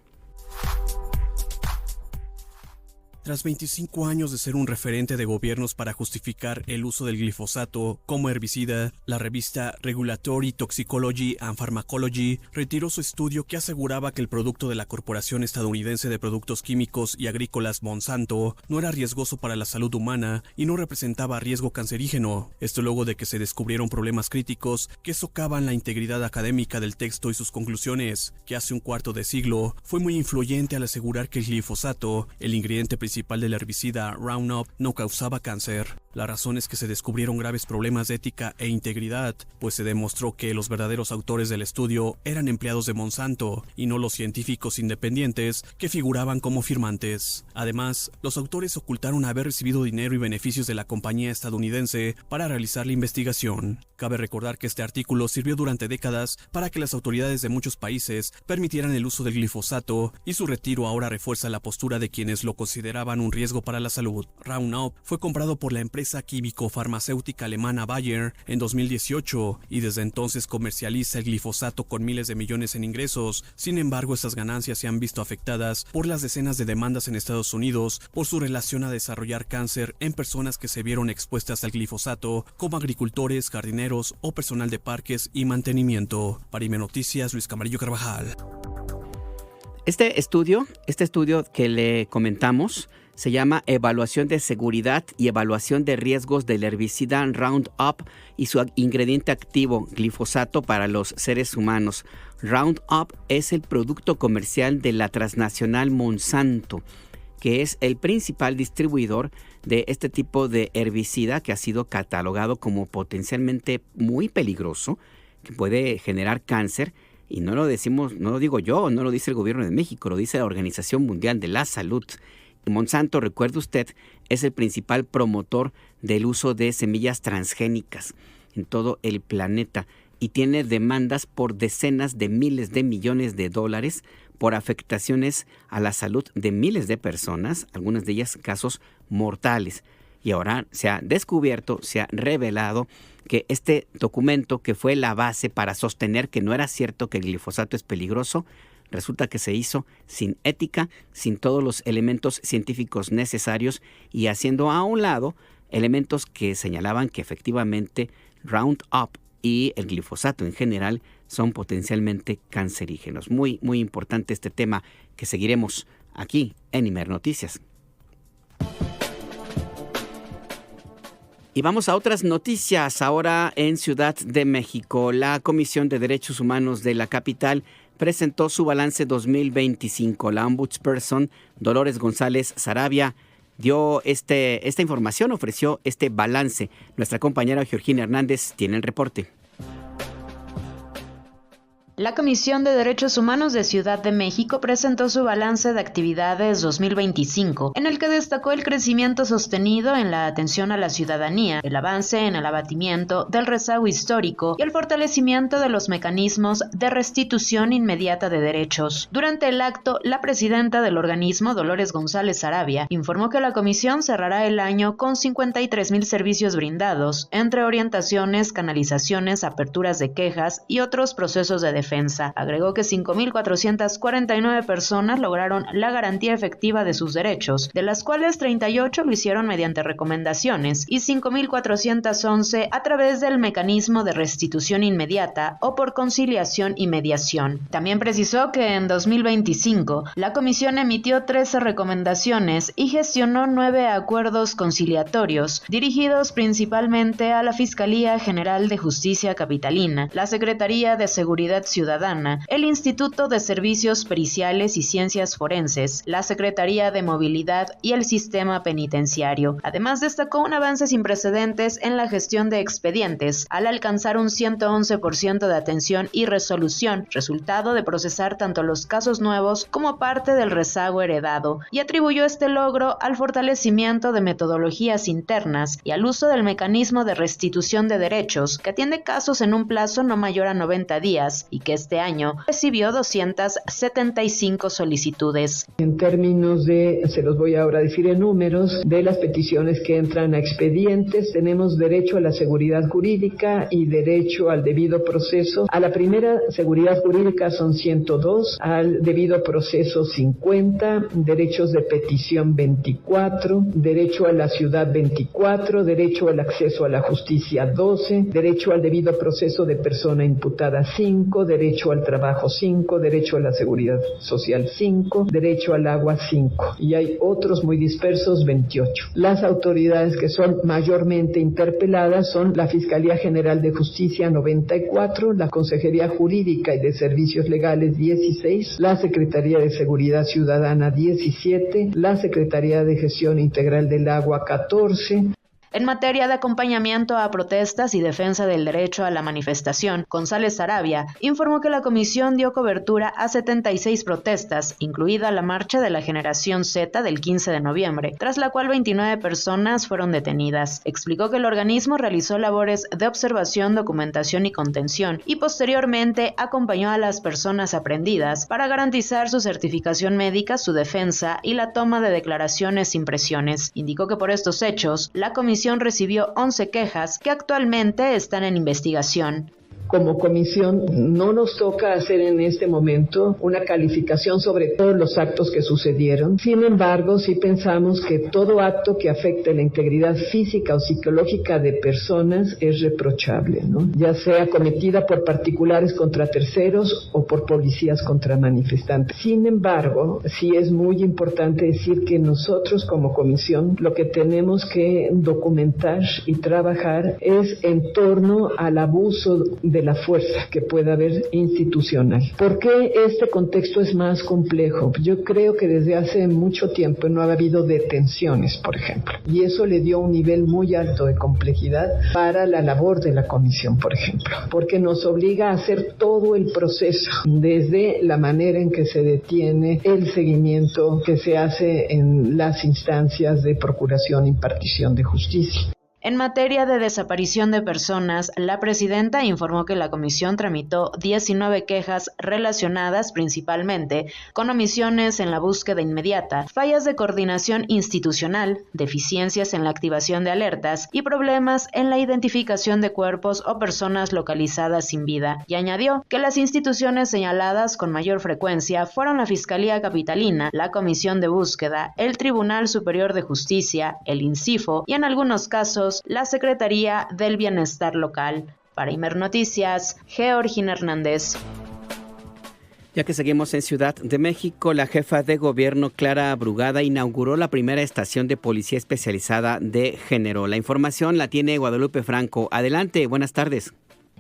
Tras 25 años de ser un referente de gobiernos para justificar el uso del glifosato como herbicida, la revista Regulatory Toxicology and Pharmacology retiró su estudio que aseguraba que el producto de la Corporación Estadounidense de Productos Químicos y Agrícolas Monsanto no era riesgoso para la salud humana y no representaba riesgo cancerígeno. Esto luego de que se descubrieron problemas críticos que socavan la integridad académica del texto y sus conclusiones, que hace un cuarto de siglo fue muy influyente al asegurar que el glifosato, el ingrediente principal del herbicida Roundup, no causaba cáncer. La razón es que se descubrieron graves problemas de ética e integridad, pues se demostró que los verdaderos autores del estudio eran empleados de Monsanto y no los científicos independientes que figuraban como firmantes. Además, los autores ocultaron haber recibido dinero y beneficios de la compañía estadounidense para realizar la investigación. Cabe recordar que este artículo sirvió durante décadas para que las autoridades de muchos países permitieran el uso del glifosato, y su retiro ahora refuerza la postura de quienes lo consideraban un riesgo para la salud. Roundup fue comprado por la empresa químico-farmacéutica alemana Bayer en 2018 y desde entonces comercializa el glifosato con miles de millones en ingresos. Sin embargo, estas ganancias se han visto afectadas por las decenas de demandas en Estados Unidos por su relación a desarrollar cáncer en personas que se vieron expuestas al glifosato, como agricultores, jardineros o personal de parques y mantenimiento. Para IME Noticias, Luis Camarillo Carvajal. Este estudio que le comentamos se llama Evaluación de Seguridad y Evaluación de Riesgos del Herbicida Roundup y su ingrediente activo, glifosato, para los seres humanos. Roundup es el producto comercial de la transnacional Monsanto, que es el principal distribuidor de este tipo de herbicida que ha sido catalogado como potencialmente muy peligroso, que puede generar cáncer. Y no lo digo yo, no lo dice el gobierno de México, lo dice la Organización Mundial de la Salud. Monsanto, recuerde usted, es el principal promotor del uso de semillas transgénicas en todo el planeta y tiene demandas por decenas de miles de millones de dólares por afectaciones a la salud de miles de personas, algunas de ellas casos mortales. Y ahora se ha descubierto, se ha revelado que este documento, que fue la base para sostener que no era cierto que el glifosato es peligroso, resulta que se hizo sin ética, sin todos los elementos científicos necesarios y haciendo a un lado elementos que señalaban que efectivamente Roundup y el glifosato en general son potencialmente cancerígenos. Muy, muy importante este tema que seguiremos aquí en IME Noticias. Y vamos a otras noticias. Ahora en Ciudad de México, la Comisión de Derechos Humanos de la capital presentó su balance 2025. La ombudsperson Dolores González Sarabia dio esta información, ofreció este balance. Nuestra compañera Georgina Hernández tiene el reporte. La Comisión de Derechos Humanos de Ciudad de México presentó su balance de actividades 2025, en el que destacó el crecimiento sostenido en la atención a la ciudadanía, el avance en el abatimiento del rezago histórico y el fortalecimiento de los mecanismos de restitución inmediata de derechos. Durante el acto, la presidenta del organismo, Dolores González Sarabia, informó que la comisión cerrará el año con 53,000 servicios brindados, entre orientaciones, canalizaciones, aperturas de quejas y otros procesos de defensa. Agregó que 5,449 personas lograron la garantía efectiva de sus derechos, de las cuales 38 lo hicieron mediante recomendaciones y 5,411 a través del mecanismo de restitución inmediata o por conciliación y mediación. También precisó que en 2025 la comisión emitió 13 recomendaciones y gestionó 9 acuerdos conciliatorios dirigidos principalmente a la Fiscalía General de Justicia Capitalina, la Secretaría de Seguridad Ciudadana, el Instituto de Servicios Periciales y Ciencias Forenses, la Secretaría de Movilidad y el Sistema Penitenciario. Además, destacó un avance sin precedentes en la gestión de expedientes, al alcanzar un 111% de atención y resolución, resultado de procesar tanto los casos nuevos como parte del rezago heredado, y atribuyó este logro al fortalecimiento de metodologías internas y al uso del mecanismo de restitución de derechos, que atiende casos en un plazo no mayor a 90 días y que este año recibió 275 solicitudes. En términos de, se los voy ahora a decir en números, de las peticiones que entran a expedientes, tenemos derecho a la seguridad jurídica y derecho al debido proceso. A la primera, seguridad jurídica, son 102, al debido proceso 50, derechos de petición 24, derecho a la ciudad 24, derecho al acceso a la justicia 12, derecho al debido proceso de persona imputada 5, derecho al trabajo 5, derecho a la seguridad social 5, derecho al agua 5, y hay otros muy dispersos 28. Las autoridades que son mayormente interpeladas son la Fiscalía General de Justicia 94, la Consejería Jurídica y de Servicios Legales 16, la Secretaría de Seguridad Ciudadana 17, la Secretaría de Gestión Integral del Agua 14. En materia de acompañamiento a protestas y defensa del derecho a la manifestación, González Sarabia informó que la comisión dio cobertura a 76 protestas, incluida la marcha de la Generación Z del 15 de noviembre, tras la cual 29 personas fueron detenidas. Explicó que el organismo realizó labores de observación, documentación y contención, y posteriormente acompañó a las personas aprehendidas para garantizar su certificación médica, su defensa y la toma de declaraciones sin presiones. Indicó que por estos hechos, la comisión recibió 11 quejas que actualmente están en investigación. Como comisión no nos toca hacer en este momento una calificación sobre todos los actos que sucedieron. Sin embargo, sí pensamos que todo acto que afecte la integridad física o psicológica de personas es reprochable, ¿no? Ya sea cometida por particulares contra terceros o por policías contra manifestantes. Sin embargo, sí es muy importante decir que nosotros como comisión lo que tenemos que documentar y trabajar es en torno al abuso de la fuerza que pueda haber institucional. ¿Por qué este contexto es más complejo? Yo creo que desde hace mucho tiempo no ha habido detenciones, por ejemplo, y eso le dio un nivel muy alto de complejidad para la labor de la comisión, por ejemplo, porque nos obliga a hacer todo el proceso, desde la manera en que se detiene, el seguimiento que se hace en las instancias de procuración e impartición de justicia. En materia de desaparición de personas, la presidenta informó que la comisión tramitó 19 quejas relacionadas principalmente con omisiones en la búsqueda inmediata, fallas de coordinación institucional, deficiencias en la activación de alertas y problemas en la identificación de cuerpos o personas localizadas sin vida, y añadió que las instituciones señaladas con mayor frecuencia fueron la Fiscalía Capitalina, la Comisión de Búsqueda, el Tribunal Superior de Justicia, el INCIFO y en algunos casos la Secretaría del Bienestar Local. Para Imer Noticias, Georgina Hernández. Ya que seguimos en Ciudad de México, la jefa de gobierno Clara Brugada inauguró la primera estación de policía especializada de género. La información la tiene Guadalupe Franco. Adelante, buenas tardes.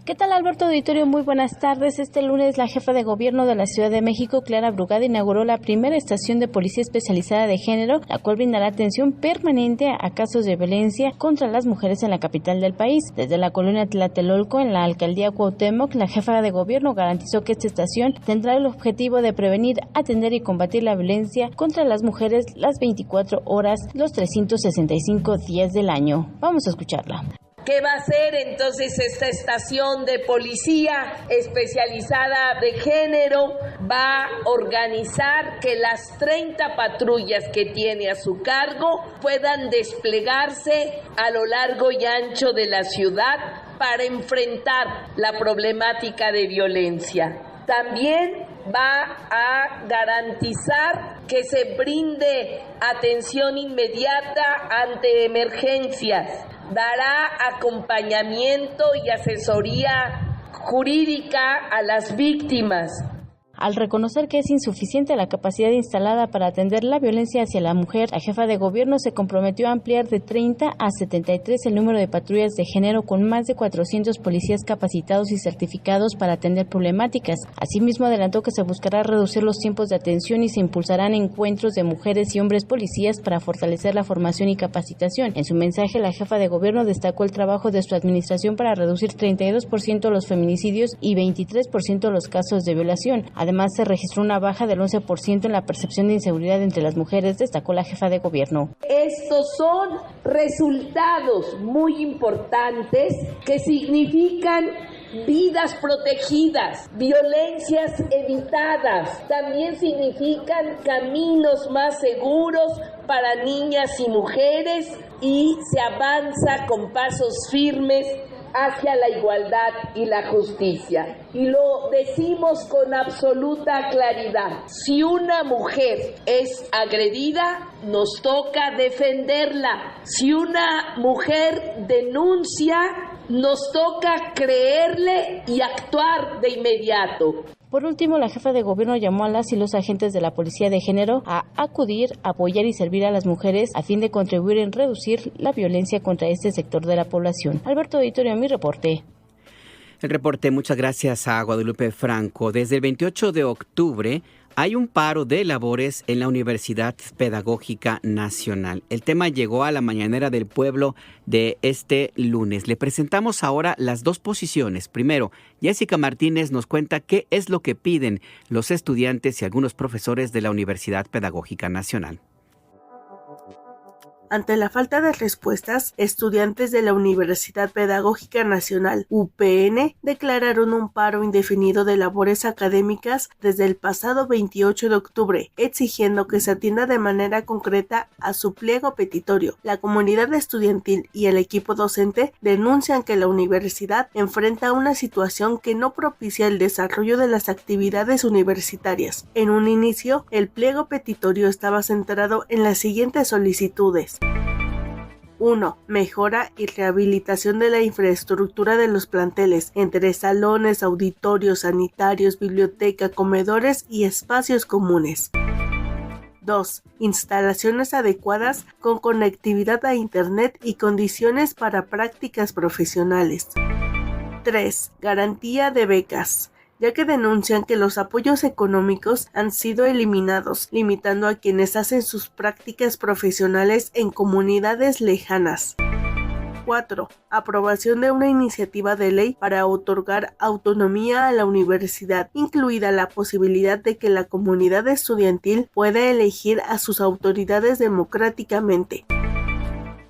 ¿Qué tal, Alberto Auditorio? Muy buenas tardes. Este lunes la jefa de gobierno de la Ciudad de México, Clara Brugada, inauguró la primera estación de policía especializada de género, la cual brindará atención permanente a casos de violencia contra las mujeres en la capital del país. Desde la colonia Tlatelolco, en la alcaldía Cuauhtémoc, la jefa de gobierno garantizó que esta estación tendrá el objetivo de prevenir, atender y combatir la violencia contra las mujeres las 24 horas, los 365 días del año. Vamos a escucharla. ¿Qué va a hacer entonces esta estación de policía especializada de género? Va a organizar que las 30 patrullas que tiene a su cargo puedan desplegarse a lo largo y ancho de la ciudad para enfrentar la problemática de violencia. También va a garantizar que se brinde atención inmediata ante emergencias. Dará acompañamiento y asesoría jurídica a las víctimas. Al reconocer que es insuficiente la capacidad instalada para atender la violencia hacia la mujer, la jefa de gobierno se comprometió a ampliar de 30 a 73 el número de patrullas de género con más de 400 policías capacitados y certificados para atender problemáticas. Asimismo, adelantó que se buscará reducir los tiempos de atención y se impulsarán encuentros de mujeres y hombres policías para fortalecer la formación y capacitación. En su mensaje, la jefa de gobierno destacó el trabajo de su administración para reducir 32% los feminicidios y 23% los casos de violación. Además, se registró una baja del 11% en la percepción de inseguridad entre las mujeres, destacó la jefa de gobierno. Estos son resultados muy importantes que significan vidas protegidas, violencias evitadas, también significan caminos más seguros para niñas y mujeres y se avanza con pasos firmes hacia la igualdad y la justicia. Y lo decimos con absoluta claridad. Si una mujer es agredida, nos toca defenderla. Si una mujer denuncia, nos toca creerle y actuar de inmediato. Por último, la jefa de gobierno llamó a las y los agentes de la Policía de Género a acudir, apoyar y servir a las mujeres a fin de contribuir en reducir la violencia contra este sector de la población. Alberto Auditorio, mi reporte. El reporte, muchas gracias a Guadalupe Franco. Desde el 28 de octubre hay un paro de labores en la Universidad Pedagógica Nacional. El tema llegó a la mañanera del pueblo de este lunes. Le presentamos ahora las dos posiciones. Primero, Jessica Martínez nos cuenta qué es lo que piden los estudiantes y algunos profesores de la Universidad Pedagógica Nacional. Ante la falta de respuestas, estudiantes de la Universidad Pedagógica Nacional, UPN, declararon un paro indefinido de labores académicas desde el pasado 28 de octubre, exigiendo que se atienda de manera concreta a su pliego petitorio. La comunidad estudiantil y el equipo docente denuncian que la universidad enfrenta una situación que no propicia el desarrollo de las actividades universitarias. En un inicio, el pliego petitorio estaba centrado en las siguientes solicitudes. 1. Mejora y rehabilitación de la infraestructura de los planteles, entre salones, auditorios, sanitarios, biblioteca, comedores y espacios comunes. 2. Instalaciones adecuadas con conectividad a Internet y condiciones para prácticas profesionales. 3. Garantía de becas, ya que denuncian que los apoyos económicos han sido eliminados, limitando a quienes hacen sus prácticas profesionales en comunidades lejanas. 4. Aprobación de una iniciativa de ley para otorgar autonomía a la universidad, incluida la posibilidad de que la comunidad estudiantil pueda elegir a sus autoridades democráticamente.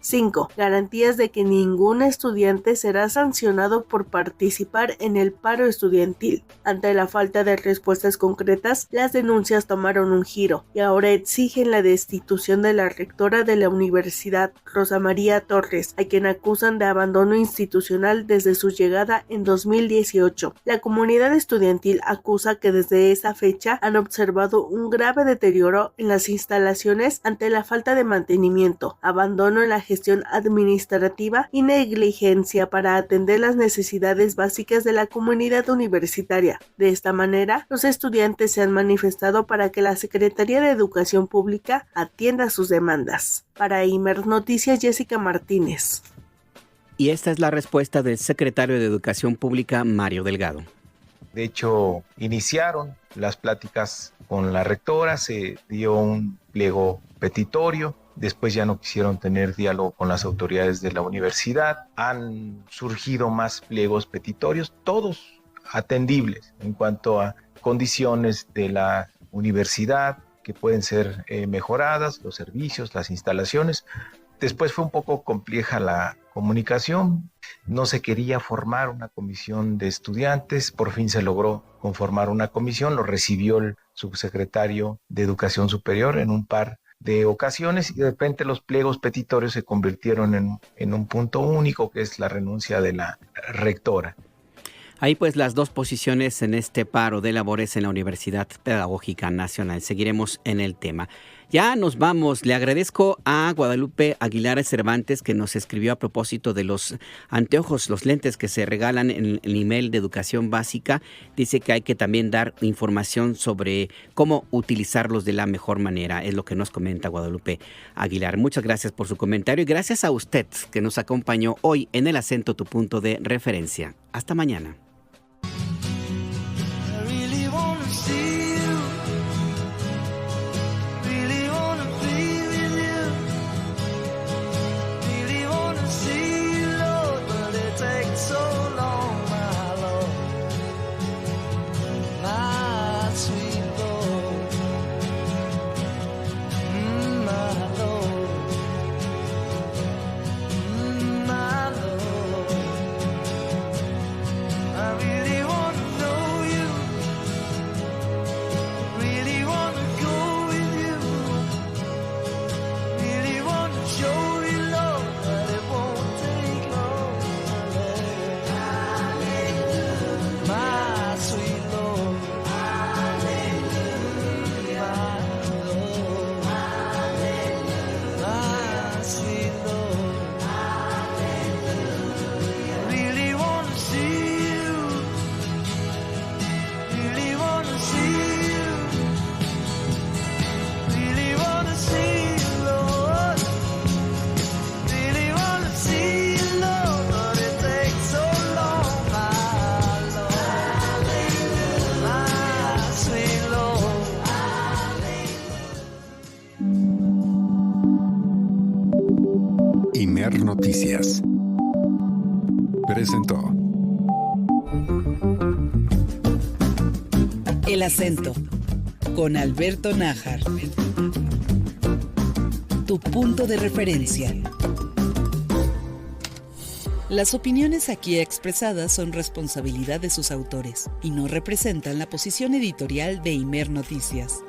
5. Garantías de que ningún estudiante será sancionado por participar en el paro estudiantil. Ante la falta de respuestas concretas, las denuncias tomaron un giro y ahora exigen la destitución de la rectora de la universidad, Rosa María Torres, a quien acusan de abandono institucional desde su llegada en 2018. La comunidad estudiantil acusa que desde esa fecha han observado un grave deterioro en las instalaciones ante la falta de mantenimiento, abandono en la gestión administrativa y negligencia para atender las necesidades básicas de la comunidad universitaria. De esta manera, los estudiantes se han manifestado para que la Secretaría de Educación Pública atienda sus demandas. Para Imer Noticias, Jessica Martínez. Y esta es la respuesta del secretario de Educación Pública, Mario Delgado. De hecho, iniciaron las pláticas con la rectora, se dio un pliego petitorio, después ya no quisieron tener diálogo con las autoridades de la universidad, han surgido más pliegos petitorios, todos atendibles en cuanto a condiciones de la universidad que pueden ser mejoradas, los servicios, las instalaciones. Después fue un poco compleja la comunicación, no se quería formar una comisión de estudiantes, por fin se logró conformar una comisión, lo recibió el subsecretario de Educación Superior en un par de ocasiones y de repente los pliegos petitorios se convirtieron en un punto único, que es la renuncia de la rectora. Ahí pues las dos posiciones en este paro de labores en la Universidad Pedagógica Nacional. Seguiremos en el tema. Ya nos vamos. Le agradezco a Guadalupe Aguilar Cervantes que nos escribió a propósito de los anteojos, los lentes que se regalan en el email de Educación Básica. Dice que hay que también dar información sobre cómo utilizarlos de la mejor manera. Es lo que nos comenta Guadalupe Aguilar. Muchas gracias por su comentario y gracias a usted que nos acompañó hoy en El Acento, tu punto de referencia. Hasta mañana. Imer Noticias presentó El Acento con Alberto Nájar, tu punto de referencia. Las opiniones aquí expresadas son responsabilidad de sus autores y no representan la posición editorial de Imer Noticias.